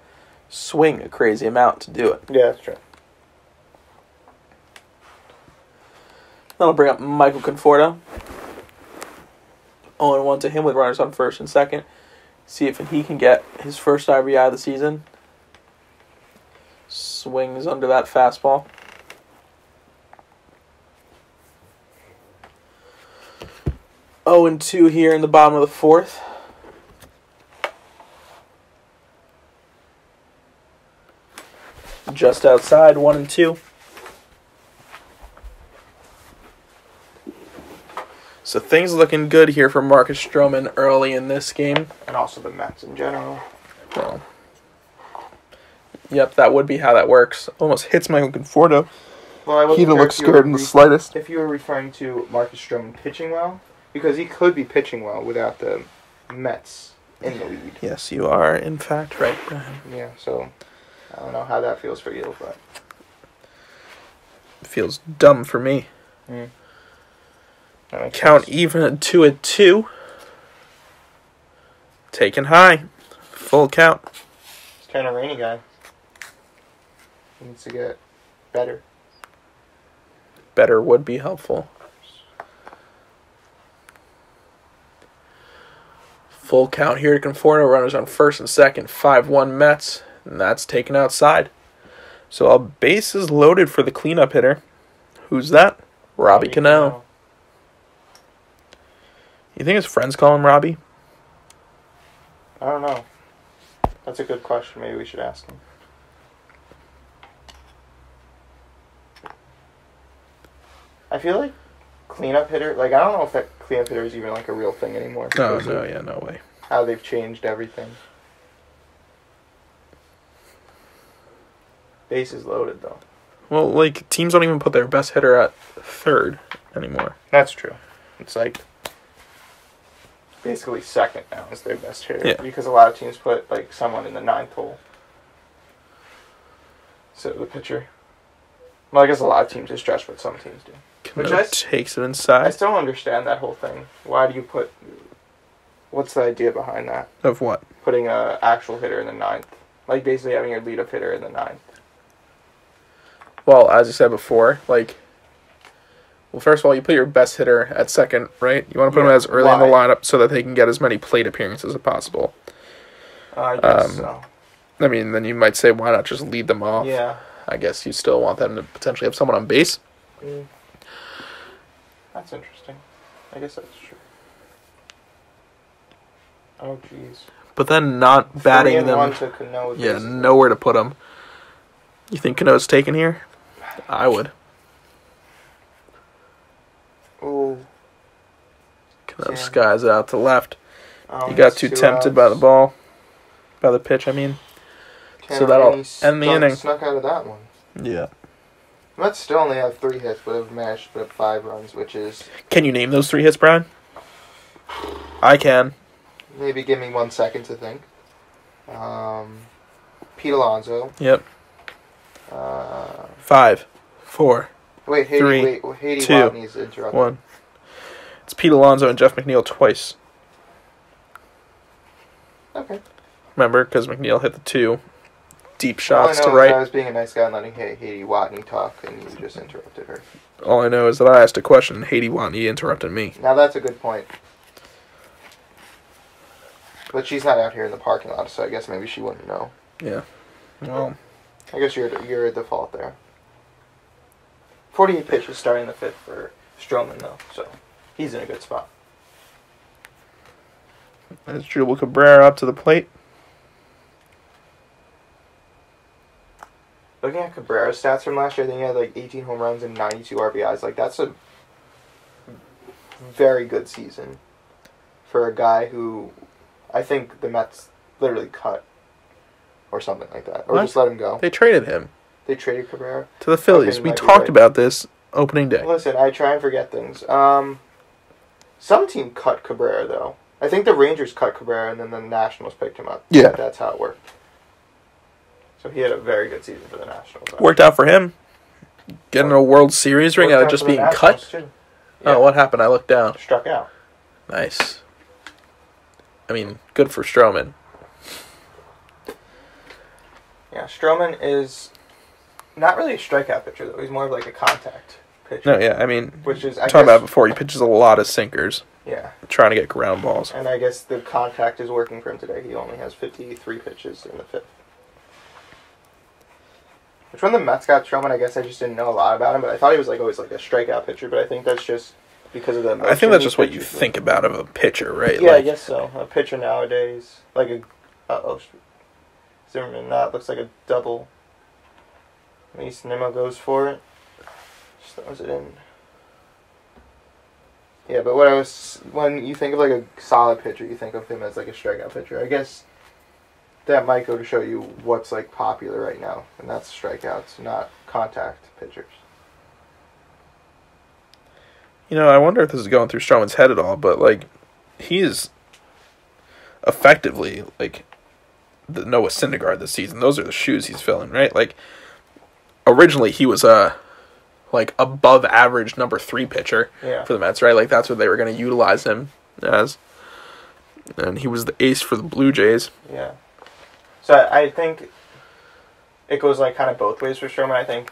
swing a crazy amount to do it. Yeah, that's true. That'll bring up Michael Conforto. 0-1 to him with runners on first and second. See if he can get his first RBI of the season. Swings under that fastball. Oh, and 2 here in the bottom of the fourth. Just outside, 1-2. So things looking good here for MarcuS Stroman early in this game. And also the Mets in general. Well, yep, that would be how that works. Almost hits Michael Conforto. Well, He looks scared in the slightest. If you were referring to MarcuS Stroman pitching well, because he could be pitching well without the Mets in the lead. Yes, you are, in fact, right, Brian. Yeah, so I don't know how that feels for you, but It feels dumb for me. Count even at 2-2. Taken high. Full count. It's kind of rainy, guy. He needs to get better. Better would be helpful. Full count here to Conforto. Runners on first and second. 5-1 Mets. And that's taken outside. So a base is loaded for the cleanup hitter. Who's that? Robbie Cano. You think his friends call him Robbie? I don't know. That's a good question. Maybe we should ask him. I feel like cleanup hitter, like, I don't know if that cleanup hitter is even like a real thing anymore. No, no way. How they've changed everything. Base is loaded, though. Well, like, teams don't even put their best hitter at third anymore. That's true. It's like basically second now is their best hitter. Yeah. Because a lot of teams put like someone in the ninth hole. So the pitcher. Well, I guess a lot of teams just stretch what some teams do. Cano takes it inside. I still don't understand that whole thing. Why do you put... What's the idea behind that? Of what? Putting an actual hitter in the ninth. Like basically having your lead-up hitter in the ninth. Well, as you said before, like... Well, first of all, you put your best hitter at second, right? You want to put him as early in the lineup so that they can get as many plate appearances as possible. I guess so. I mean, then you might say, why not just lead them off? Yeah. I guess you still want them to potentially have someone on base. That's interesting. I guess that's true. Oh, jeez. But then not batting them. 3-1 to Cano. Yeah, nowhere to put them. You think Cano's taken here? I would. Oh. Cano skies it out to left. Oh, He got too tempted by the ball. By the pitch, I mean. So that'll end the inning. Snuck out of that one. Yeah. Mets still only have 3 hits, but have managed to put up 5 runs, which is... Can you name those 3 hits, Brian? I can. Maybe give me 1 second to think. Pete Alonso. Yep. 5, 4, wait, Haiti, 3, Haiti 2, Watney's interrupted. 1. It's Pete Alonso and Jeff McNeil twice. Okay. Remember, because McNeil hit the 2 deep shots all I to know right. is I was being a nice guy and letting Haiti Watney talk, and you just interrupted her. All I know is that I asked a question and Haiti Watney interrupted me. Now that's a good point. But she's not out here in the parking lot, so I guess maybe she wouldn't know. Yeah. Well, I guess you're at default there. 48 pitches starting the fifth for Stroman, though, so he's in a good spot. that's Dribble Cabrera up to the plate. Looking at Cabrera's stats from last year, I think he had like 18 home runs and 92 RBIs. Like, that's a very good season for a guy who I think the Mets literally cut or something like that. Or What? just let him go. They traded him They traded Cabrera. to the Phillies. Okay, We might be talked right. about this opening day. Listen, I try and forget things. Some team cut Cabrera, though. I think the Rangers cut Cabrera, and then the Nationals picked him up. Yeah. That's how it worked. So he had a very good season for the Nationals. Worked out for him. Getting a World Series ring Worked out of out just for the being Nationals, cut. too. Oh, Yeah. what happened? I looked down. Struck out. Nice. I mean, good for Stroman. Yeah, Stroman is not really a strikeout pitcher, though. He's more of like a contact pitcher. No, yeah, I mean, Which is, I talking guess, about before, he pitches a lot of sinkers, yeah. trying to get ground balls. And I guess the contact is working for him today. He only has 53 pitches in the fifth. Which when the Mets got Stroman, I guess I just didn't know a lot about him, but I thought he was like always like a strikeout pitcher, but I think that's just because of the I think that's just what you pitches. think about of a pitcher, right? Yeah, I Like, guess so. A pitcher nowadays, like a Zimmerman, that looks like a double. At least Nimmo goes for it. Just throws it in. Yeah, but when you think of like a solid pitcher, you think of him as like a strikeout pitcher. I guess that might go to show you what's like popular right now, and that's strikeouts, not contact pitchers. you know, I wonder if this is going through Stroman's head at all, but, like, he's effectively, like, the Noah Syndergaard this season. Those are the shoes he's filling, right? Like, originally he was a, like, above average number 3 pitcher for the Mets, right? Like, that's what they were going to utilize him as. And he was the ace for the Blue Jays. Yeah. So I think it goes like kind of both ways for Stroman. I think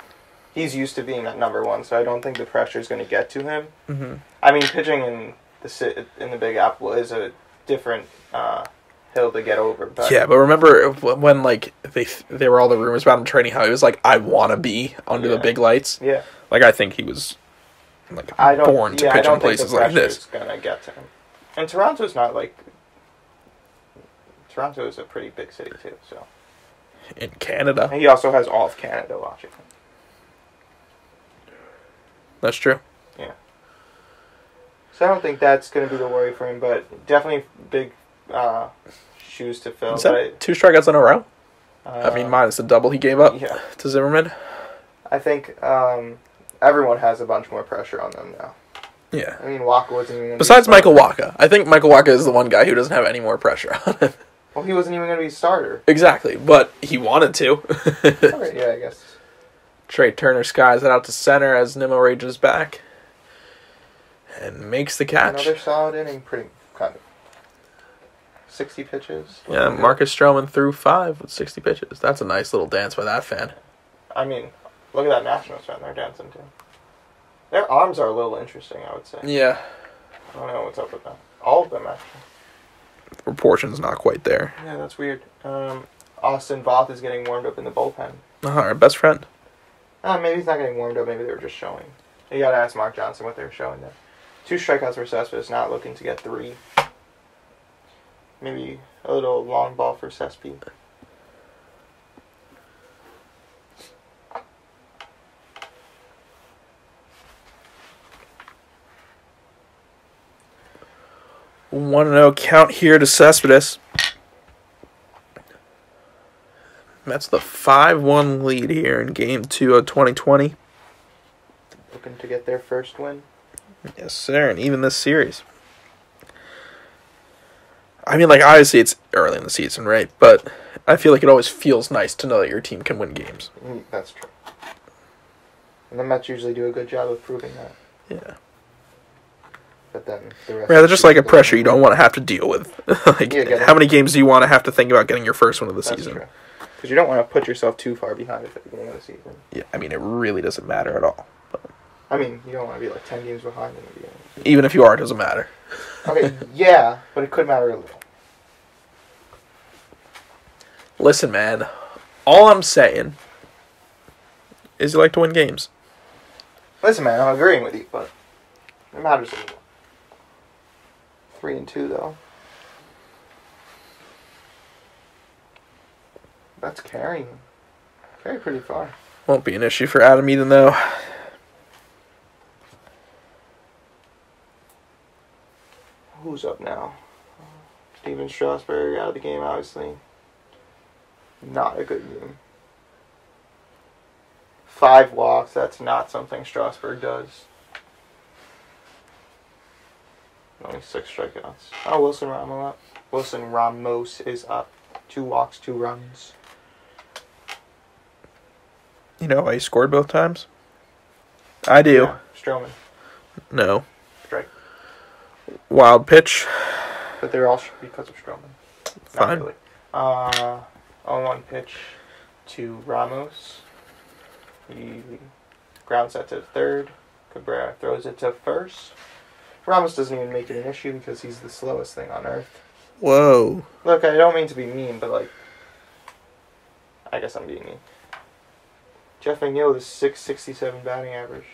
he's used to being at number 1, so I don't think the pressure is going to get to him. Mm-hmm. I mean, pitching in the Big Apple is a different hill to get over. But Yeah, but remember when, like, they were all the rumors about him training, how he was like, I want to be under the big lights? Yeah. Like, I think he was, like, born to pitch in places like this. I don't think the pressure is going to get to him. And Toronto's not like... Toronto is a pretty big city, too, so... In Canada. And he also has all of Canada watching him. That's true. Yeah. So I don't think that's going to be the worry for him, but definitely big shoes to fill. Is that 2 strikeouts in a row? I mean, minus the double he gave up to Zimmerman. I think everyone has a bunch more pressure on them now. Yeah. I mean, Waka wasn't even going to Besides Michael Wacha. I think Michael Wacha is the one guy who doesn't have any more pressure on him. Well, he wasn't even going to be a starter. Exactly, but he wanted to. Okay, yeah, I guess. Trey Turner skies it out to center as Nimmo rages back. And makes the catch. Another solid inning, pretty kind of. 60 pitches. Yeah, MarcuS Stroman threw 5 with 60 pitches. That's a nice little dance by that fan. I mean, look at that Nationals fan they're dancing to. Their arms are a little interesting, I would say. Yeah. I don't know what's up with them. All of them, actually. Proportion's not quite there. Yeah, that's weird. Austin Voth is getting warmed up in the bullpen. Our best friend. Maybe he's not getting warmed up. Maybe they were just showing. You got to ask Mark Johnson what they were showing there. 2 strikeouts for Cespedes, not looking to get 3. Maybe a little long ball for Cespedes. One 1-0 count here to Cespedes. That's the 5-1 lead here in Game 2 of 2020. Looking to get their first win. Yes, sir, and even this series. I mean, like, obviously it's early in the season, right? But I feel like it always feels nice to know that your team can win games. That's true. And the Mets usually do a good job of proving that. Yeah. But then the rest Rather just like a pressure you don't want to have to deal with. Like, Yeah, how many games do you want to have to think about getting your first one of the That's season? true. Because you don't want to put yourself too far behind at the beginning of the season. Yeah, I mean, it really doesn't matter at all. But I mean, you don't want to be like 10 games behind in the beginning. even if you are, it doesn't matter. Okay, yeah, but it could matter a little. Listen, man, all I'm saying is you like to win games. Listen, man, I'm agreeing with you, but it matters a little. 3-2, though. That's carrying. Carry pretty far. Won't be an issue for Adam Eden, though. Who's up now? Stephen Strasburg out of the game, obviously. Not a good game. 5 walks, that's not something Strasburg does. Only 6 strikeouts. Oh, Wilson Ramos is up. 2 walks, 2 runs. You know why he scored both times? I do. Yeah, Stroman. No. Strike. Wild pitch. But they're all because of Stroman. Fine. Not really. 0-1 pitch to Ramos. He grounds that to third. Cabrera throws it to first. Ramos doesn't even make it an issue because he's the slowest thing on earth. Whoa. Look, I don't mean to be mean, but like, I guess I'm being mean. Jeff McNeil with a 667 batting average.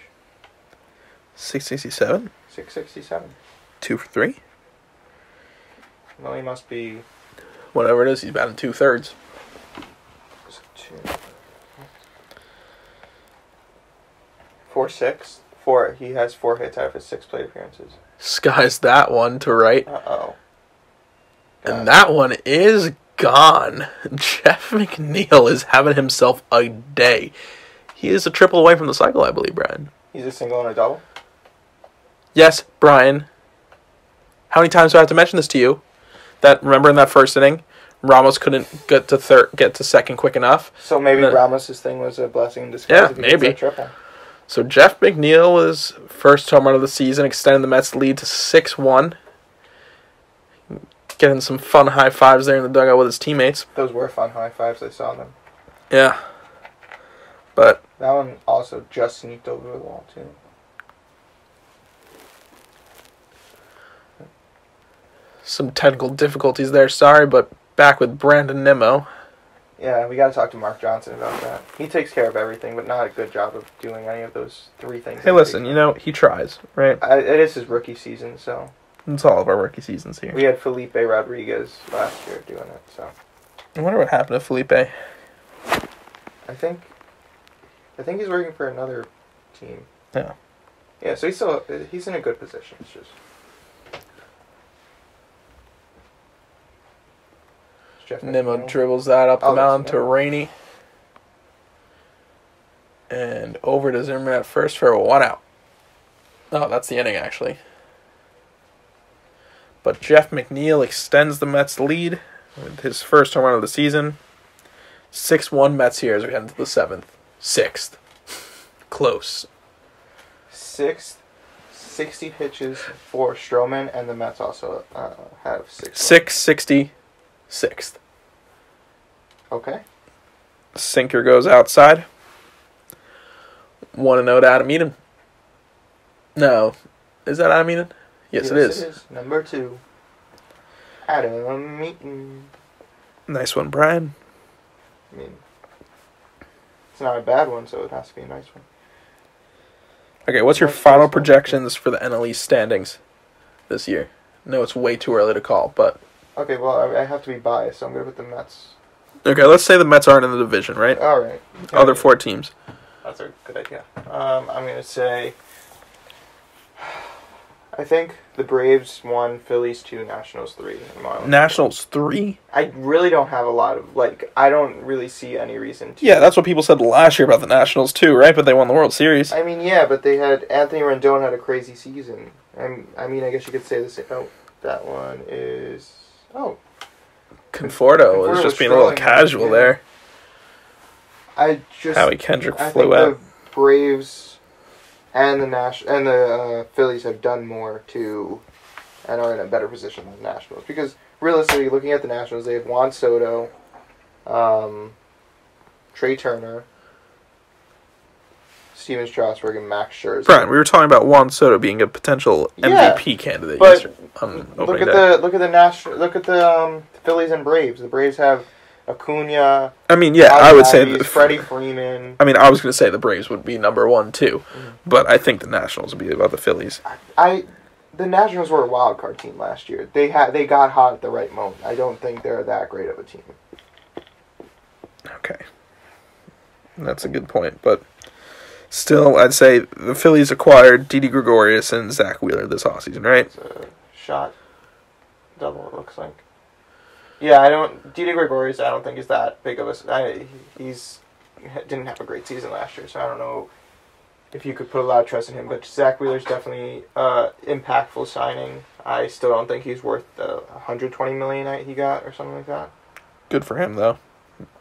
667? 667. 2 for 3? Well, he must be... Whatever it is, he's batting 2/3. 4-6. He has 4 hits out of his 6 plate appearances. Skies that one to right. Uh-oh. And that one is gone. Jeff McNeil is having himself a day. He is a triple away from the cycle, I believe, Brian. He's a single and a double? Yes, Brian. How many times do I have to mention this to you? That remember in that first inning, Ramos couldn't get to second quick enough. So maybe Ramos' thing was a blessing in disguise. Yeah, maybe. Triple. So Jeff McNeil is first home run of the season, extending the Mets' lead to 6-1. Getting some fun high fives there in the dugout with his teammates. Those were fun high fives. I saw them. Yeah. But that one also just sneaked over the wall, too. some technical difficulties there, sorry, but back with Brandon Nimmo. Yeah, we got to talk to Mark Johnson about that. He takes care of everything, but not a good job of doing any of those 3 things. Hey, listen, he tries, right? It is his rookie season, so... It's all of our rookie seasons here. We had Felipe Rodriguez last year doing it, so... I wonder what happened to Felipe. I think he's working for another team. Yeah. Yeah, so he's in a good position. It's just... Nimmo dribbles that up the mound to Rainey. And over to Zimmerman at first for a 1 out. Oh, that's the inning, actually. But Jeff McNeil extends the Mets' lead with his first home run of the season. 6-1 Mets here as we head into the 7th. 6th. Close. 6th. 60 pitches for Stroman, and the Mets also have 6. 660. 6th. Okay. Sinker goes outside. 1-0 to Adam Eden. No. Is that Adam Eden? Yes, it is. It is. Number 2. Adam Eden. Nice one, Brian. I mean, it's not a bad one, so it has to be a nice one. Okay, what's your final projections for the NL East standings this year? No, it's way too early to call, but... Okay, well, I have to be biased, so I'm going to put the Mets. Okay, let's say the Mets aren't in the division, right? All right. Okay. Other 4 teams. That's a good idea. I'm going to say... I think the Braves 1, Phillies 2, Nationals 3. Nationals 3? I really don't have a lot of... I don't really see any reason to... Yeah, that's what people said last year about the Nationals too, right? But they won the World Series. I mean, yeah, but they had... Anthony Rendon had a crazy season. I mean, I guess you could say the same... Oh, that one is... Oh. Conforto was just being a little casual there. Howie Kendrick flew out. The Braves and the Phillies have done more and are in a better position than the Nationals. Because realistically, looking at the Nationals, they have Juan Soto, Trey Turner, Stephen Strasburg, and Max Scherzer. Brian, we were talking about Juan Soto being a potential MVP candidate but yesterday. Look at the national. Look at the Phillies and Braves. The Braves have Acuna. I mean, yeah, I would say Matthews, Freddie Freeman. I mean, I was going to say the Braves would be number one too, but I think the Nationals would be above the Phillies. The Nationals were a wild card team last year. They got hot at the right moment. I don't think they're that great of a team. Okay, that's a good point, but still, I'd say the Phillies acquired Didi Gregorius and Zach Wheeler this offseason, right? It's a shot double, it looks like. Yeah, Didi Gregorius, I don't think is that big of a. He's didn't have a great season last year, so I don't know if you could put a lot of trust in him. But Zach Wheeler's definitely impactful signing. I still don't think he's worth the $120 million he got or something like that. Good for him, though.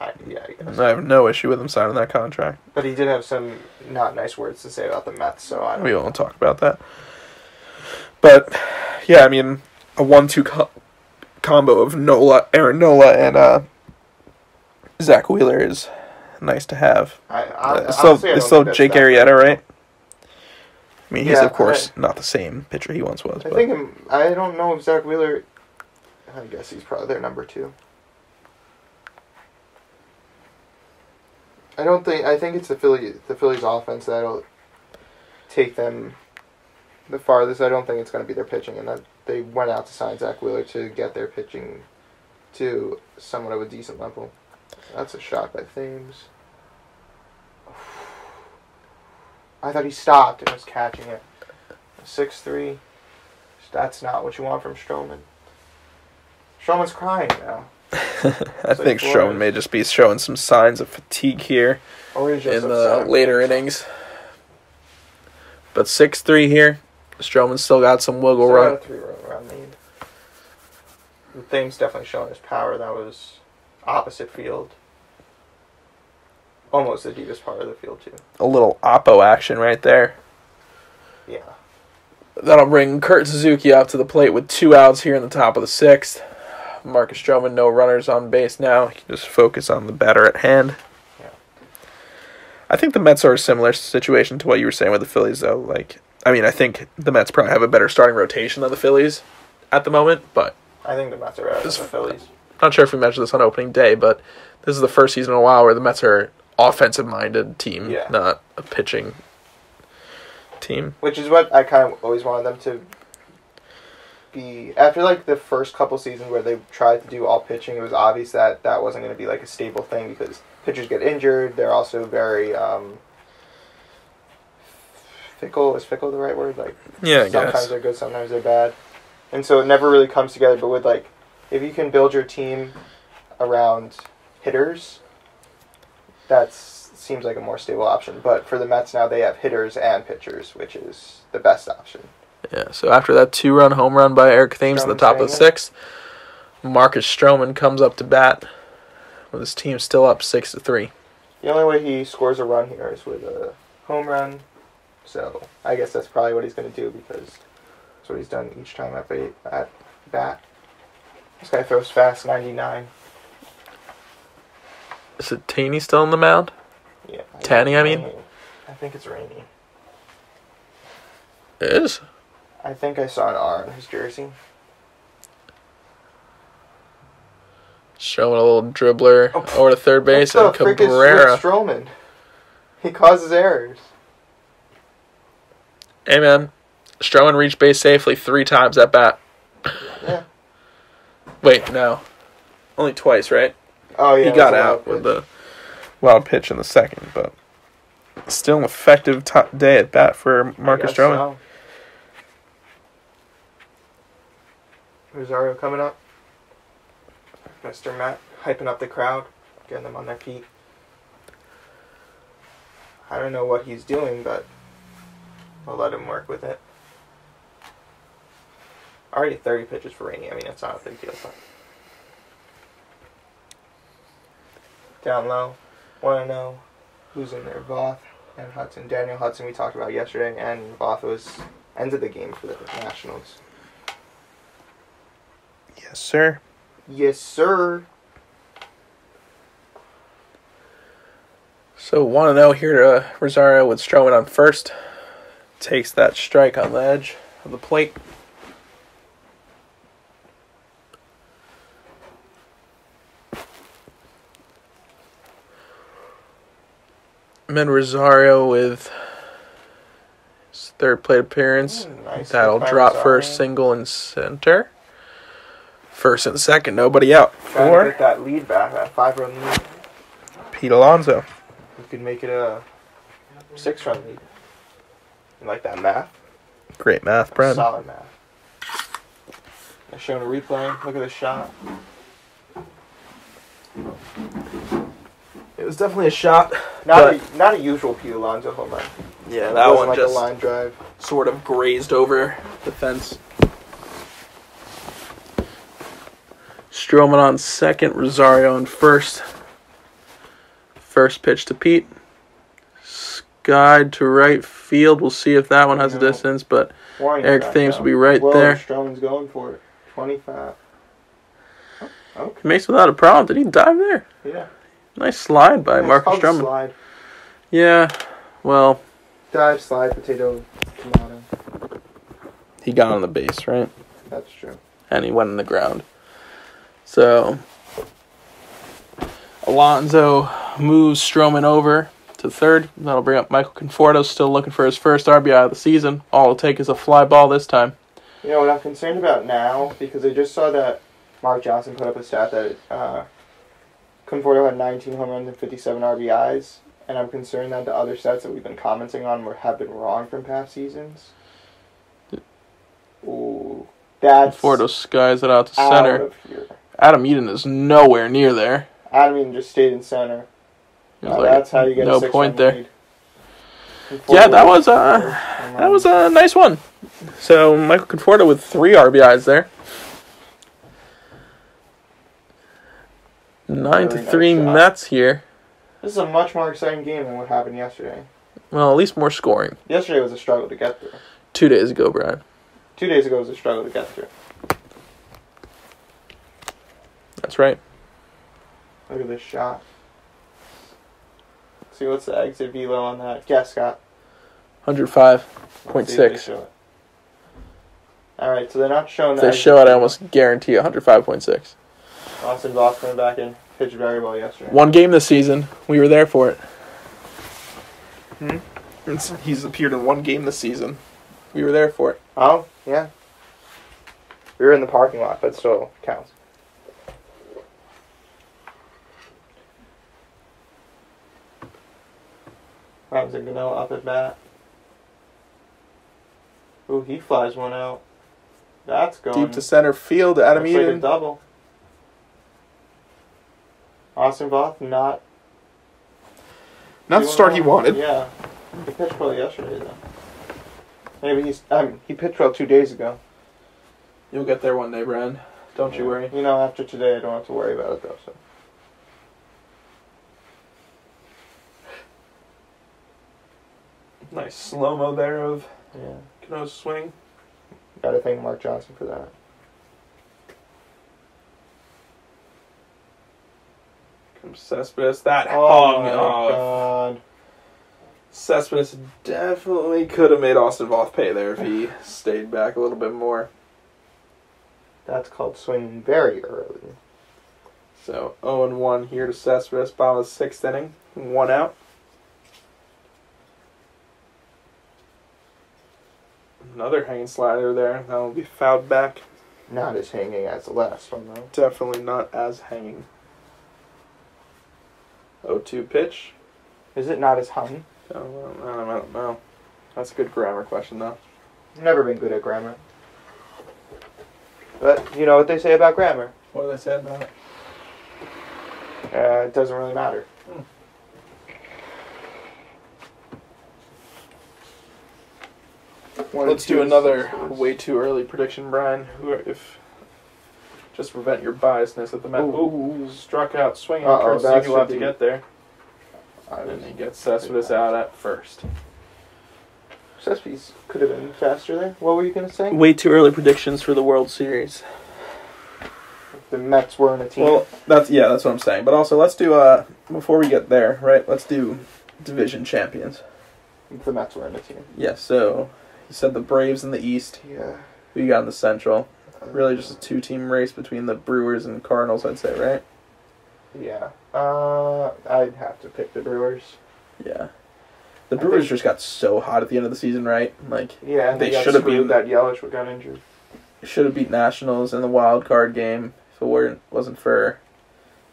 I guess. I have no issue with him signing that contract. But he did have some not nice words to say about the Mets, so we won't talk about that. But yeah, I mean, a 1-2 combo of Aaron Nola, and Zach Wheeler is nice to have. It's still Jake Arrieta, right? I mean, he's of course not the same pitcher he once was. I don't know if Zach Wheeler. I guess he's probably their number 2. I think it's the Phillies offense that'll take them the farthest. I don't think it's going to be their pitching, and that they went out to sign Zach Wheeler to get their pitching to somewhat of a decent level. That's a shot by Thames. I thought he stopped and was catching it. 6-3. That's not what you want from Stroman. Stroman's crying now. I think Stroman may just be showing some signs of fatigue here in the later innings. But 6-3 here. Stroman's still got some wiggle run. A 3-run lead. The thing's definitely showing his power. That was opposite field. Almost the deepest part of the field, too. A little oppo action right there. Yeah. That'll bring Kurt Suzuki up to the plate with 2 outs here in the top of the 6th. MarcuS Stroman, no runners on base now. He can just focus on the batter at hand. Yeah. I think the Mets are a similar situation to what you were saying with the Phillies, though. I think the Mets probably have a better starting rotation than the Phillies at the moment, but I think the Mets are better than the Phillies. Not sure if we mentioned this on opening day, but this is the first season in a while where the Mets are an offensive-minded team, not a pitching team. Which is what I kind of always wanted them to be. After the first couple seasons where they tried to do all pitching, it was obvious that wasn't going to be a stable thing because pitchers get injured. They're also very fickle. Is fickle the right word? Sometimes they're good, sometimes they're bad, and so it never really comes together. But with if you can build your team around hitters, that seems like a more stable option. But for the Mets now, they have hitters and pitchers, which is the best option. Yeah, so after that 2-run home run by Eric Thames at the top of the 6th, MarcuS Stroman comes up to bat with his team still up 6-3. The only way he scores a run here is with a home run, so I guess that's probably what he's going to do because that's what he's done each time at bat. This guy throws fast, 99. Is it Taney still on the mound? Yeah. Tanny, I mean? I think it's Rainey. It is? I think I saw an R on his jersey. Showing a little dribbler over to third base and Cabrera. Stroman. He causes errors. Hey man, Stroman reached base safely 3 times at bat. Yeah. Wait, no. Only twice, right? Oh yeah. He got out with the wild pitch in the second, but still an effective day at bat for MarcuS Stroman. So. Rosario coming up. Mr. Matt hyping up the crowd, getting them on their feet. I don't know what he's doing, but we'll let him work with it. Already 30 pitches for Rainey. I mean, it's not a big deal, but down low. Want to know who's in there? Voth and Hudson. Daniel Hudson we talked about yesterday, and Voth ended the game for the Nationals. Yes, sir. Yes, sir. So 1-0 here to Rosario with Stroman on first. Takes that strike on the edge of the plate. And then Rosario with his third plate appearance. Nice. That'll drop first, single in center. First and second, nobody out. Trying to get that lead back, that 5-run lead. Pete Alonso. You could make it a 6-run lead. You like that math? Great math, Brad. Solid math. I'm showing a replay. Look at this shot. It was definitely a shot. Not a usual Pete Alonso home run. Yeah, that one like just a line drive. Sort of grazed over the fence. Stroman on second, Rosario on first. First pitch to Pete. Skied to right field. We'll see if that one has a distance, but Eric Thames will be right there. Stroman's going for it. 25. Oh, okay. He makes it without a problem. Did he dive there? Yeah. Nice slide by MarcuS Stroman. Slide. Yeah, well. Dive, slide, potato, tomato. He got on the base, right? That's true. And he went in the ground. So, Alonso moves Stroman over to third. That'll bring up Michael Conforto, still looking for his first RBI of the season. All it'll take is a fly ball this time. You know what I'm concerned about now, because I just saw that Mark Johnson put up a stat that Conforto had 19 home runs and 57 RBIs, and I'm concerned that the other stats that we've been commenting on have been wrong from past seasons. Ooh, that's Conforto skies it out to out center. of here. Adam Eden is nowhere near there. Adam Eden just stayed in center. Like, that's how you get no a 6-run point there. lead. Yeah, that was a nice one. So Michael Conforto with 3 RBIs there. 9-3 Really nice Mets here. This is a much more exciting game than what happened yesterday. Well, at least more scoring. Yesterday was a struggle to get through. 2 days ago, Brad. 2 days ago was a struggle to get through. That's right. Look at this shot. See, what's the exit velo on that? Guess, Scott. 105.6. Alright, so they're not showing If they show it, I almost guarantee 105.6. Austin Voss coming back in. Pitched very well yesterday. 1 game this season. We were there for it. He's appeared in 1 game this season. We were there for it. Oh, yeah. We were in the parking lot, but still counts. Ramsey Gano up at bat. Ooh, he flies one out. That's going Deep to center field. Adam looks like a Eden. double. Austin Voth not the start he wanted. Yeah, he pitched well yesterday though. Maybe he pitched well 2 days ago. You'll get there one day, Brian. Don't you worry. You know, after today, I don't have to worry about it though. So. Nice slow-mo there of Cano's swing. Gotta thank Mark Johnson for that. Comes Cespedes. That Oh hung my off. God. Cespedes definitely could have made Austin Voth pay there if he stayed back a little bit more. That's called swinging very early. So 0-1 here to Cespedes. Bottom of the 6th inning. 1 out. Another hanging slider there. That will be fouled back. Not as hanging as the last one though. Definitely not as hanging. 0-2 pitch. Is it not as hung? I don't know. That's a good grammar question, though. Never been good at grammar. But you know what they say about grammar. What do they say about it? It doesn't really matter. Let's do another way too early prediction, Brian. If just prevent your biasness at the Met. Ooh, struck out swinging. Kurtz will have to get there. And he gets Cespedes out at first. Cespedes could have been faster there. What were you going to say? Way too early predictions for the World Series. If the Mets weren't a team. Well, that's what I'm saying. But also, let's do before we get there, right? Let's do division champions. The Mets weren't a team. Yeah. So you said the Braves in the East. Yeah. Who you got in the Central? Really, just a 2-team race between the Brewers and Cardinals, I'd say, right? Yeah. I'd have to pick the Brewers. Yeah. The Brewers just got so hot at the end of the season, right? Like, yeah, and they should have beaten that Yelich got injured. Should have beat Nationals in the wild card game if it wasn't for.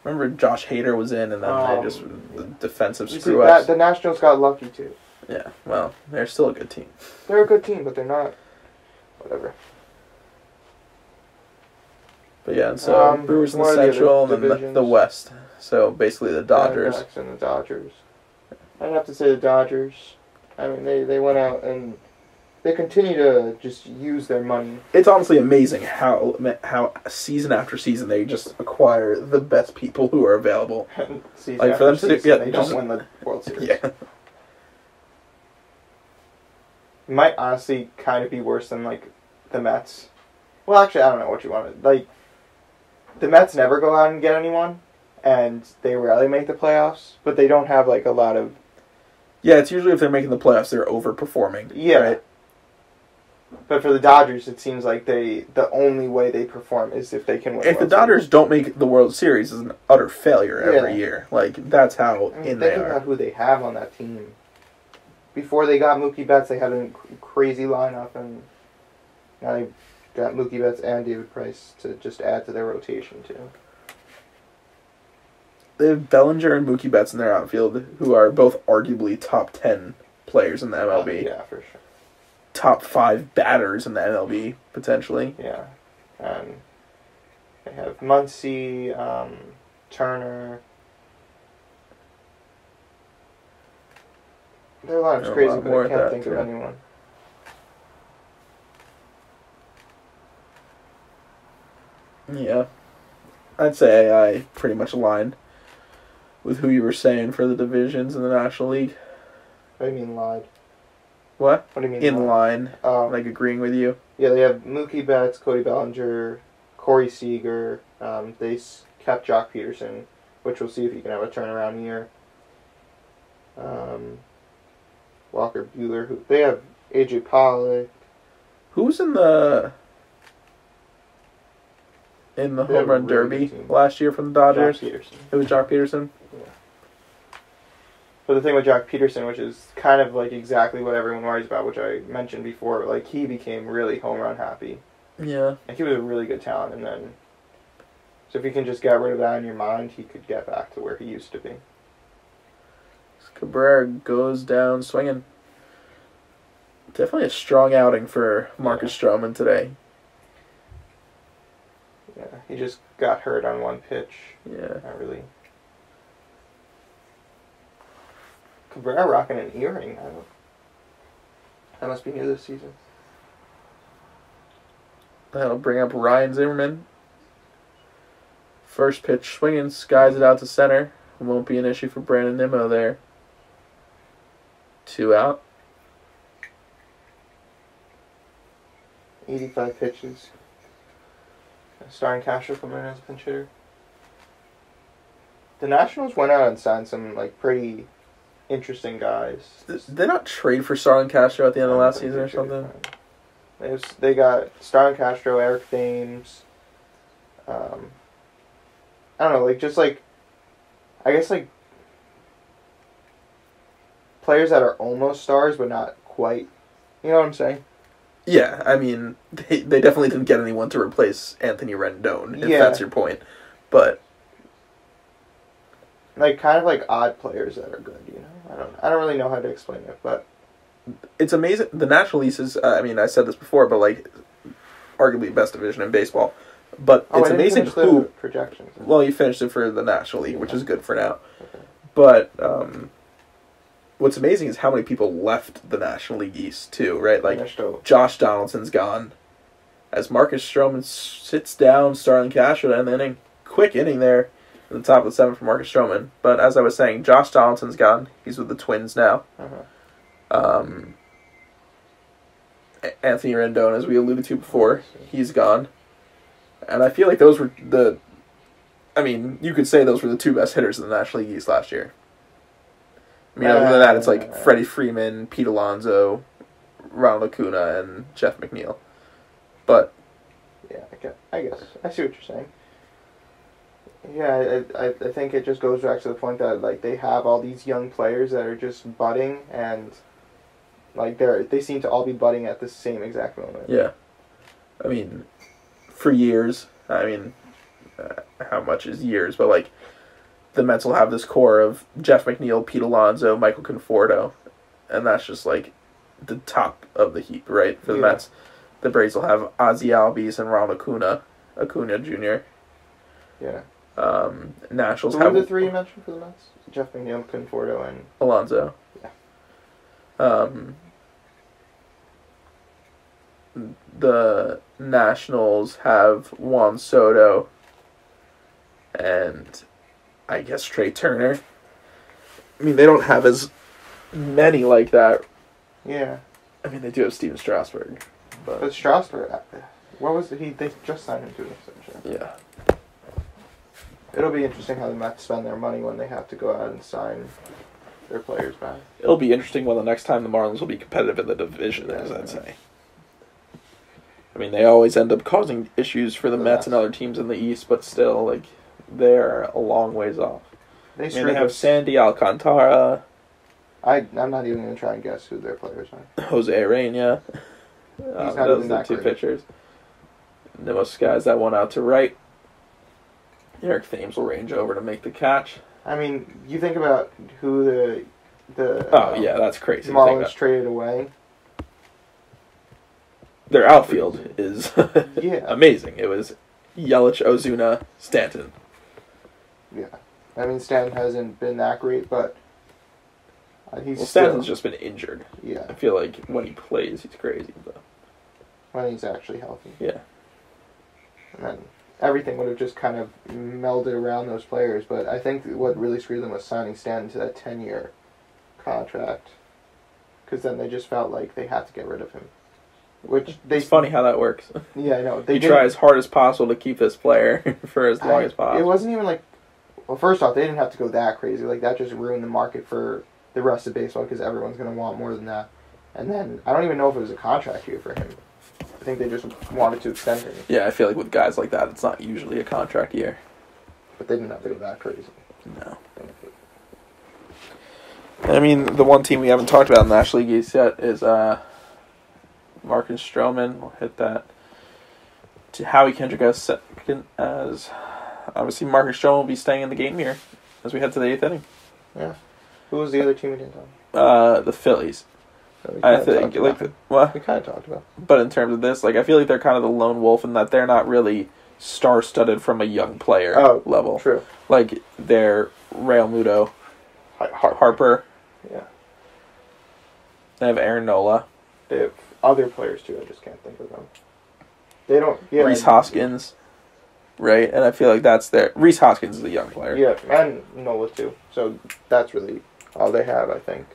Remember, Josh Hader was in, and then they just the defensive screw ups. The Nationals got lucky too. Yeah, well, they're still a good team. They're a good team, but they're not. Whatever. But yeah, and so Brewers in the Central and then the West. So basically the Dodgers. Diamondbacks and the Dodgers. I'd have to say the Dodgers. I mean, they went out and they continue to just use their money. It's honestly amazing how season after season they just acquire the best people who are available. Like for them to they don't win the World Series. Yeah. It might honestly kind of be worse than like the Mets. Well, actually, I don't know what you want to like. The Mets never go out and get anyone, and they rarely make the playoffs. But they don't have like a lot of. Yeah, it's usually if they're making the playoffs, they're overperforming. Yeah. Right? But for the Dodgers, it seems like the only way they perform is if they can win. If the Dodgers don't make the World Series, it's an utter failure every year. Like, that's how they are. Think about who they have on that team. Before they got Mookie Betts, they had a crazy lineup, and now they got Mookie Betts and David Price to just add to their rotation, too. They have Bellinger and Mookie Betts in their outfield, who are both arguably top 10 players in the MLB. Yeah, for sure. Top 5 batters in the MLB, potentially. Yeah. And they have Muncy, Turner. Their lineup's crazy, but I can't think of anyone. Yeah. I'd say I pretty much aligned with who you were saying for the divisions in the National League. What do you mean lied? What? What do you mean in lied? line, like agreeing with you. Yeah, they have Mookie Betts, Cody Bellinger, Corey Seager. They kept Jock Peterson, which we'll see if he can have a turnaround year. Walker Buehler. They have AJ Pollock. Who's in the home run derby last year from the Dodgers? Jock Peterson. It was Jock Peterson? Yeah. But the thing with Jock Peterson, which is kind of like exactly what everyone worries about, which I mentioned before, like he became really home run happy. Yeah. Like he was a really good talent, and then so if you can just get rid of that in your mind, he could get back to where he used to be. Cabrera goes down swinging. Definitely a strong outing for MarcuS Stroman today. Yeah, he just got hurt on one pitch. Yeah. Not really. Cabrera rocking an earring. That must be new this season. That'll bring up Ryan Zimmerman. First pitch swinging, skies it out to center. Won't be an issue for Brandon Nimmo there. 2 out. 85 pitches. Starring Castro coming in as a pinch hitter. The Nationals went out and signed some like pretty interesting guys. Did they not trade for Starlin Castro at the end of last season or something? They got Starlin Castro, Eric Thames. I don't know, like just like I guess like players that are almost stars but not quite. You know what I'm saying? Yeah, I mean, they definitely didn't get anyone to replace Anthony Rendon, if that's your point. But like kind of like odd players that are good, you know. I don't really know how to explain it, but it's amazing. The National East is, I mean, I said this before, but like arguably best division in baseball. But it's amazing who projections. Well, you finished it for the National League, which is good for now. Okay. But what's amazing is how many people left the National League East too, right? Like Josh Donaldson's gone. As MarcuS Stroman sits down, Starlin Castro to end the inning. Quick inning there at the top of the 7th for MarcuS Stroman. But as I was saying, Josh Donaldson's gone. He's with the Twins now. Anthony Rendon, as we alluded to before, he's gone. And I feel like those were the I mean, you could say those were the two best hitters in the National League East last year. I mean, other than that, it's like Freddie Freeman, Pete Alonso, Ronald Acuna, and Jeff McNeil. But yeah, I guess I see what you're saying. Yeah, I think it just goes back to the point that like they have all these young players that are just budding, and like they seem to all be budding at the same exact moment. Yeah, I mean, for years, I mean, how much is years? But like, the Mets will have this core of Jeff McNeil, Pete Alonso, Michael Conforto, and that's just like the top of the heap, right? For the Mets. The Braves will have Ozzie Albies and Ronald Acuna Jr. Yeah. Nationals Who have were the three you mentioned for the Mets? Jeff McNeil, Conforto, and Alonso. Yeah. The Nationals have Juan Soto and I guess Trey Turner. I mean, they don't have as many like that. Yeah. I mean, they do have Stephen Strasburg. But Strasburg, what was it? They just signed him to an extension. Yeah. It'll be interesting how the Mets spend their money when they have to go out and sign their players back. It'll be interesting when the next time the Marlins will be competitive in the division, as I'd say. I mean, they always end up causing issues for the Mets and other teams in the East, but still, like, they're a long ways off. They have Sandy Alcantara. I'm not even going to try and guess who their players are. Jose Arena. Those are the two pitchers. And the most guys that went out to right. Eric Thames will range over to make the catch. I mean, you think about who the that's crazy. Marlins traded away. Their outfield is amazing. It was Yelich, Ozuna, Stanton. Yeah. I mean, Stanton hasn't been that great, but Stanton's just been injured. Yeah. I feel like when he plays, he's crazy. But when he's actually healthy. Yeah. And then everything would have just kind of melded around those players, but I think what really screwed them was signing Stanton to that 10-year contract, because then they just felt like they had to get rid of him. It's funny how that works. Yeah, I know. They try as hard as possible to keep this player for as long as possible. It wasn't even like... Well, first off, they didn't have to go that crazy. Like, that just ruined the market for the rest of baseball, because everyone's going to want more than that. And then, I don't even know if it was a contract year for him. I think they just wanted to extend him. Yeah, I feel like with guys like that, it's not usually a contract year. But they didn't have to go that crazy. No. I mean, the one team we haven't talked about in the National League East yet is MarcuS Stroman. We'll hit that. To Howie Kendrick as second, as obviously MarcuS Stroman will be staying in the game here as we head to the 8th inning. Yeah. Who was the other team we didn't talk about? The Phillies. I think what? We kind of talked about. But in terms of this, like, I feel like they're kind of the lone wolf in that they're not really star-studded from a young player level. True. Like, they're Real Muto, Harper. Yeah. They have Aaron Nola. They have other players too. I just can't think of them. They don't. Yeah, Rhys Hoskins, right? And I feel like that's their... Rhys Hoskins is a young player. Yeah, and Nola too. So that's really all they have, I think.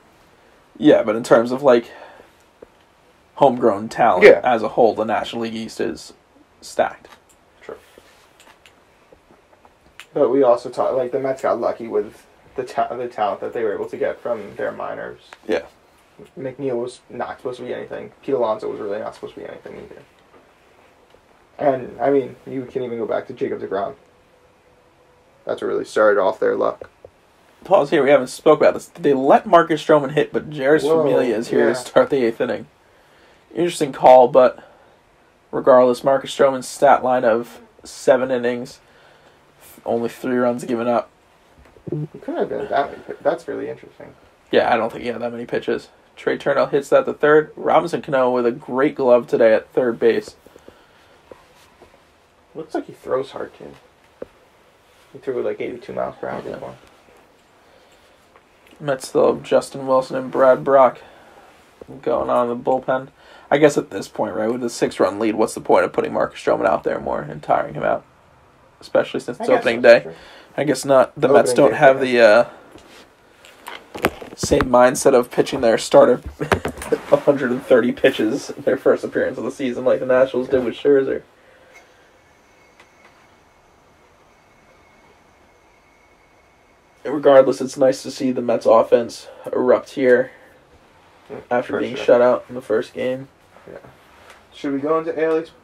Yeah, but in terms of, like, homegrown talent as a whole, the National League East is stacked. True. But we also talked, like, the Mets got lucky with the talent that they were able to get from their minors. Yeah. McNeil was not supposed to be anything. Pete Alonso was really not supposed to be anything either. And, I mean, you can even go back to Jacob deGrom. That's what really started off their luck. Pause here, we haven't spoke about this. They let MarcuS Stroman hit, but Jeurys Familia is here to start the 8th inning. Interesting call, but regardless, MarcuS Stroman's stat line of 7 innings, only 3 runs given up. It couldn't have been that many. That's really interesting. Yeah, I don't think he had that many pitches. Trey Turner hits that to third. Robinson Cano with a great glove today at third base. Looks like he throws hard, too. He threw like 82 miles per hour before. Mets still have Justin Wilson and Brad Brock going on in the bullpen. I guess at this point, right, with the 6-run lead, what's the point of putting MarcuS Stroman out there more and tiring him out? Especially since it's opening day. True. I guess not. The Mets don't have the same mindset of pitching their starter 130 pitches in their first appearance of the season like the Nationals did with Scherzer. regardless, it's nice to see the Mets offense erupt here after being shut out in the first game. Yeah. Should we go into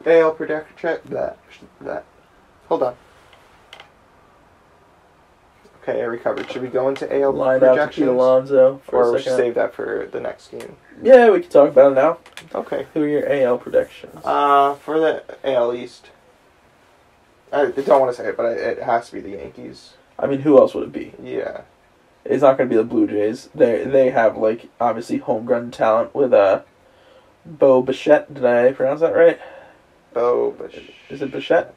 AL prediction check? That. Hold on. Okay, I recovered. Should we go into AL Line out to Pete Alonso or we should save that for the next game? Yeah, we can talk about it now. Okay. Who are your AL predictions? For the AL East, I don't want to say it, but it has to be the Yankees. I mean, who else would it be? Yeah. It's not going to be the Blue Jays. They have, like, obviously homegrown talent with Bo Bichette. Did I pronounce that right? Bo Bichette. Is it Bichette?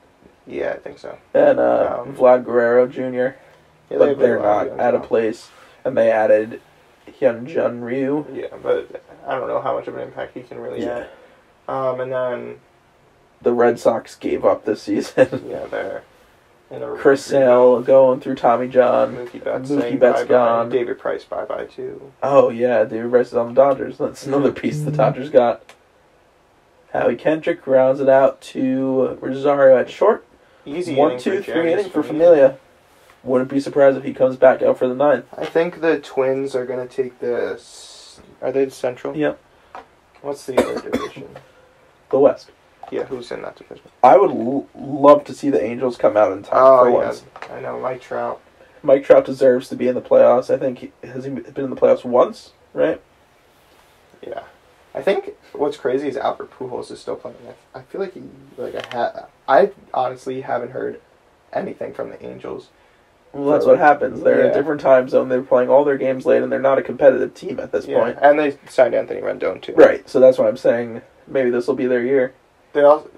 Yeah, I think so. And Vlad Guerrero Jr. Yeah, but they're not out of place. And they added Hyunjin Ryu. Yeah, but I don't know how much of an impact he can really add. And then the Red Sox gave up this season. Yeah, they're Chris Sale going through Tommy John. Mookie Betts gone. David Price bye too. Oh yeah, David Price is on the Dodgers. That's another piece the Dodgers got. Howie Kendrick rounds it out to Rosario at short. Easy 1, 2, 3 inning for Familia. Wouldn't be surprised if he comes back out for the 9th. I think the Twins are going to take the... Are they the Central? Yep. What's the other division? The West. Yeah, who's in that division? I would love to see the Angels come out in time for once. I know, Mike Trout. Mike Trout deserves to be in the playoffs. I think has he been in the playoffs once, right? Yeah. I think what's crazy is Albert Pujols is still playing. I feel like I honestly haven't heard anything from the Angels. Well, that's what happens. They're in a different time zone. They're playing all their games late, and they're not a competitive team at this point. And they signed Anthony Rendon, too. Right, so that's why I'm saying maybe this will be their year. They also...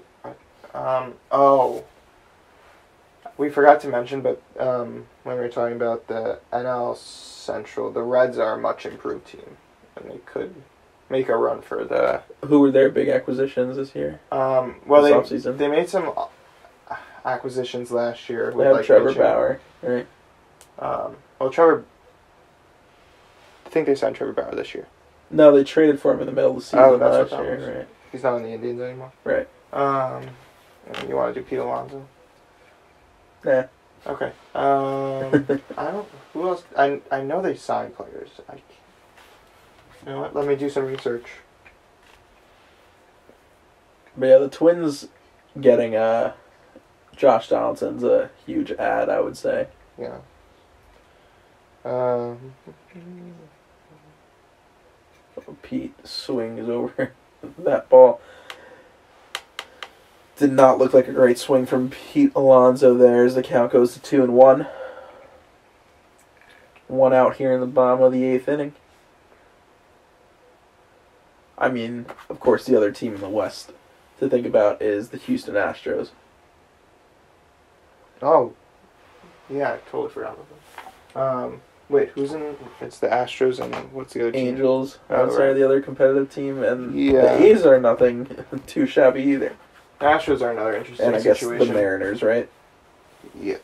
we forgot to mention, but when we were talking about the NL Central, the Reds are a much improved team, and they could make a run for the... Who were their big acquisitions this year? Well, offseason? They made some acquisitions last year. They have Trevor Bauer, right? Trevor... I think they signed Trevor Bauer this year. No, they traded for him in the middle of the season last year, right? He's not on the Indians anymore. Right. You want to do Pete Alonso? Nah. Okay. I don't... Who else? I know they signed players. You know what? Let me do some research. But yeah, the Twins getting Josh Donaldson's a huge add, I would say. Yeah. Pete swings over that ball. Did not look like a great swing from Pete Alonso there as the count goes to 2-1. 1 out here in the bottom of the 8th inning. I mean, of course, the other team in the West to think about is the Houston Astros. Oh. Yeah, I totally forgot about them. Wait, who's in... It's the Astros and what's the other team? Angels. Sorry, the other competitive team. And the A's are nothing too shabby either. The Astros are another interesting situation. And I guess the Mariners, right? Yeah.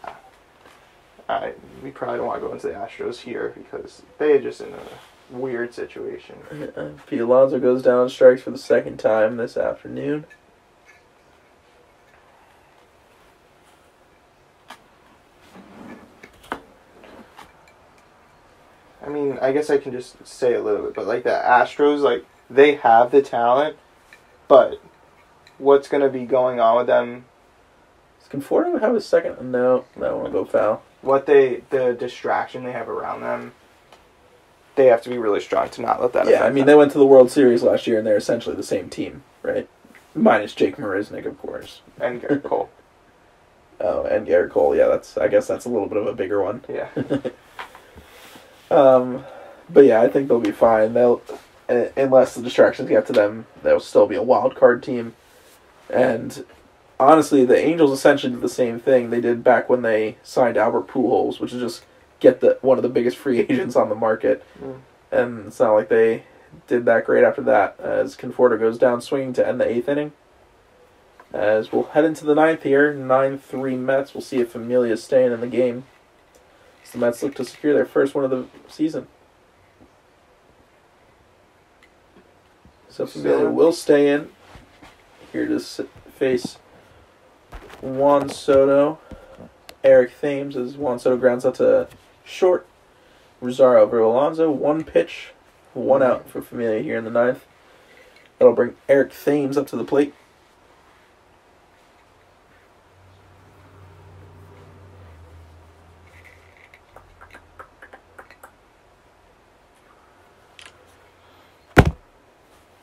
We probably don't want to go into the Astros here because they're just in a weird situation. Pete Alonso goes down on strikes for the second time this afternoon. I mean, I guess I can just say a little bit, but like the Astros, like they have the talent, but what's going to be going on with them? Does Conforto have a second? No, that won't go foul. The distraction they have around them, they have to be really strong to not let that affect them. They went to the World Series last year, and they're essentially the same team, right? Minus Jake Marisnick, of course. And Garrett Cole. Oh, and Garrett Cole, yeah, I guess that's a little bit of a bigger one. Yeah. But yeah, I think they'll be fine. Unless the distractions get to them, they'll still be a wild card team. And honestly, the Angels essentially did the same thing they did back when they signed Albert Pujols, which is just get one of the biggest free agents on the market. Mm. And it's not like they did that great after that, as Conforto goes down swinging to end the 8th inning. As we'll head into the 9th here, 9-3 Mets. We'll see if Familia's staying in the game. As the Mets look to secure their first one of the season. So Familia will stay in. Here to face Juan Soto. Eric Thames as Juan Soto grounds out to short. Rosario over Alonso. 1 pitch, 1 out for Familia here in the 9th. That'll bring Eric Thames up to the plate.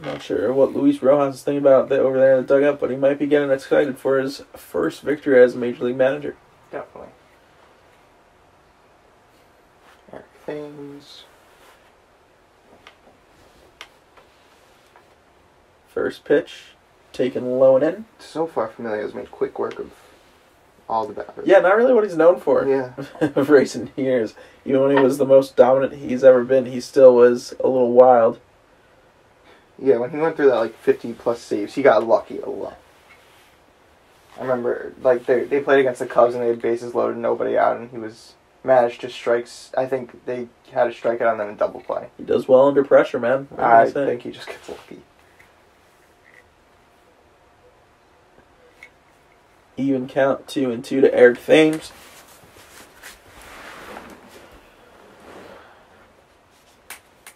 Not sure what Luis Rojas is thinking about over there in the dugout, but he might be getting excited for his first victory as a Major League manager. Definitely. Eric Thames. First pitch, taken low and in. So far, Familia has made quick work of all the batters. Yeah, not really what he's known for. Yeah. Of recent years. Even when he was the most dominant he's ever been, he still was a little wild. Yeah, when he went through that, 50-plus saves, he got lucky a lot. I remember, they played against the Cubs and they had bases loaded, nobody out, and he managed to strikes. I think they had a strikeout on them in double play. He does well under pressure, man. I think he just gets lucky. Even count 2-2 to Eric Thames.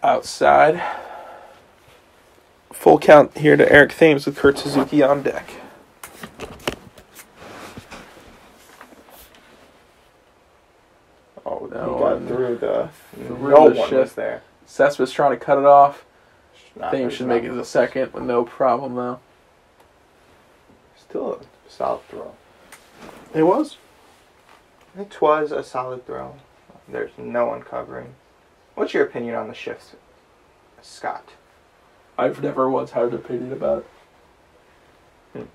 Outside. Full count here to Eric Thames with Kurt Suzuki on deck. Oh, no, he got through the... through no the one shift. was there. Cespedes trying to cut it off. Not Thames very should make it the second with no problem, though. Still a solid throw. It was. It was a solid throw. There's no one covering. What's your opinion on the shift, Scott? I've never once had an opinion about it.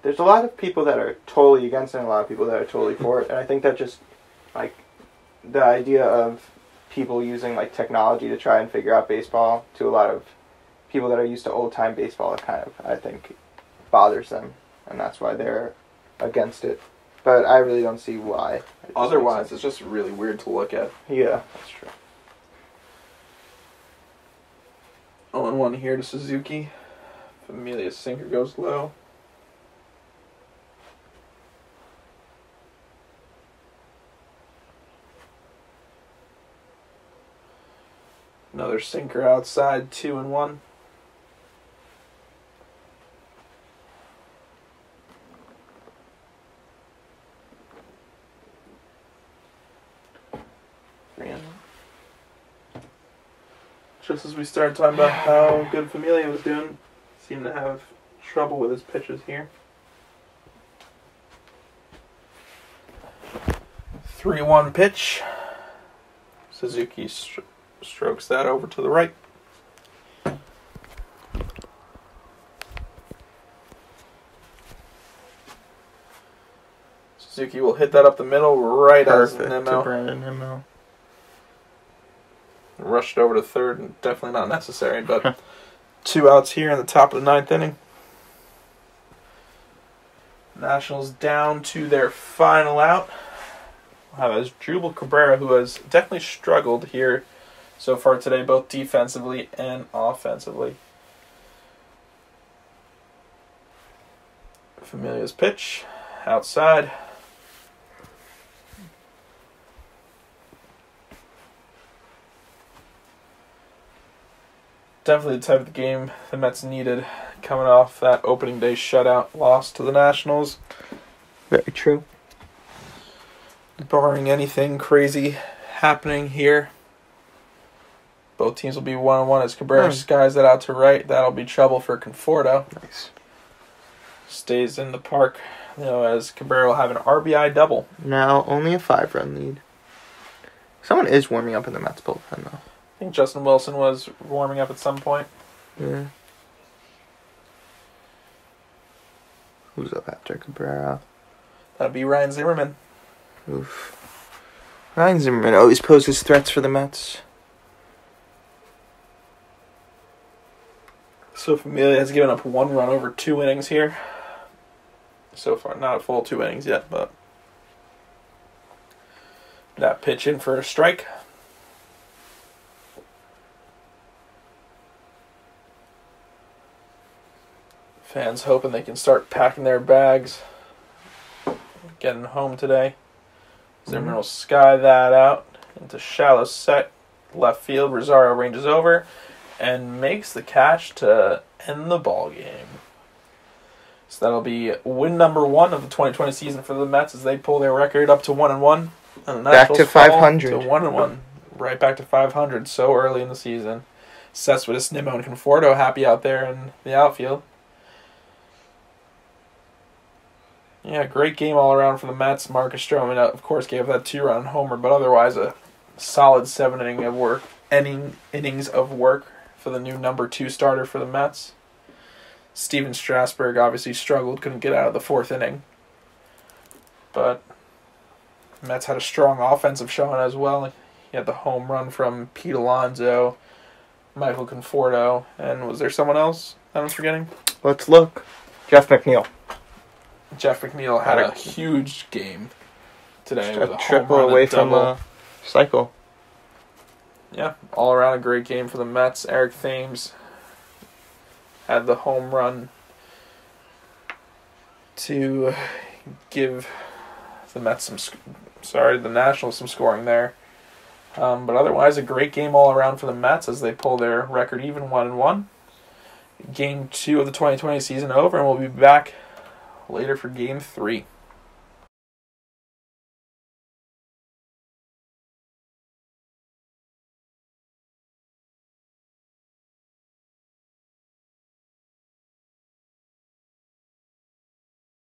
There's a lot of people that are totally against it and a lot of people that are totally for it. And I think that just, the idea of people using, technology to try and figure out baseball to a lot of people that are used to old-time baseball, it kind of, I think, bothers them. And that's why they're against it. But I really don't see why. Otherwise, it's just really weird to look at. Yeah, that's true. 0-1 here to Suzuki. Familia's sinker goes low. Another sinker outside, 2-1. Just as we started talking about how good Familia was doing, seemed to have trouble with his pitches here. 3-1 pitch. Suzuki strokes that over to the right. Suzuki will hit that up the middle right as Nimmo. Brandon Nimmo. Rushed over to third, and definitely not necessary, but 2 outs here in the top of the 9th inning. Nationals down to their final out. We'll have as Jubal Cabrera, who has definitely struggled here so far today, both defensively and offensively. Familia's pitch, outside. Definitely the type of game the Mets needed, coming off that opening day shutout loss to the Nationals. Very true. Barring anything crazy happening here, both teams will be 1-1 as Cabrera skies that out to right. That'll be trouble for Conforto. Nice. Stays in the park, as Cabrera will have an RBI double. Now only a 5-run lead. Someone is warming up in the Mets bullpen, though. I think Justin Wilson was warming up at some point. Yeah. Who's up after Cabrera? That'll be Ryan Zimmerman. Oof. Ryan Zimmerman always poses threats for the Mets. So Familia has given up 1 run over 2 innings here. So far, not a full 2 innings yet, but that pitch in for a strike. Fans hoping they can start packing their bags, getting home today. Zimmerman will sky that out into shallow set. left field. Rosario ranges over and makes the catch to end the ball game. So that'll be win number 1 of the 2020 season for the Mets as they pull their record up to 1-1. And the Back to Nationals fall 500. To 1-1. Right back to 500 so early in the season. Cespedes, Nimmo, and Conforto happy out there in the outfield. Yeah, great game all around for the Mets. MarcuS Stroman, of course, gave that 2-run homer, but otherwise a solid 7 innings of work for the new number 2 starter for the Mets. Stephen Strasburg obviously struggled, couldn't get out of the 4th inning. But Mets had a strong offensive showing as well. He had the home run from Pete Alonso, Michael Conforto, and was there someone else that I'm forgetting? Let's look. Jeff McNeil. Jeff McNeil had a huge game today. A with a triple home run, away a from double. a cycle. Yeah, all around a great game for the Mets. Eric Thames had the home run to give the Mets the Nationals some scoring there. But otherwise, a great game all around for the Mets as they pull their record even 1-1. Game 2 of the 2020 season over, and we'll be back later for Game 3.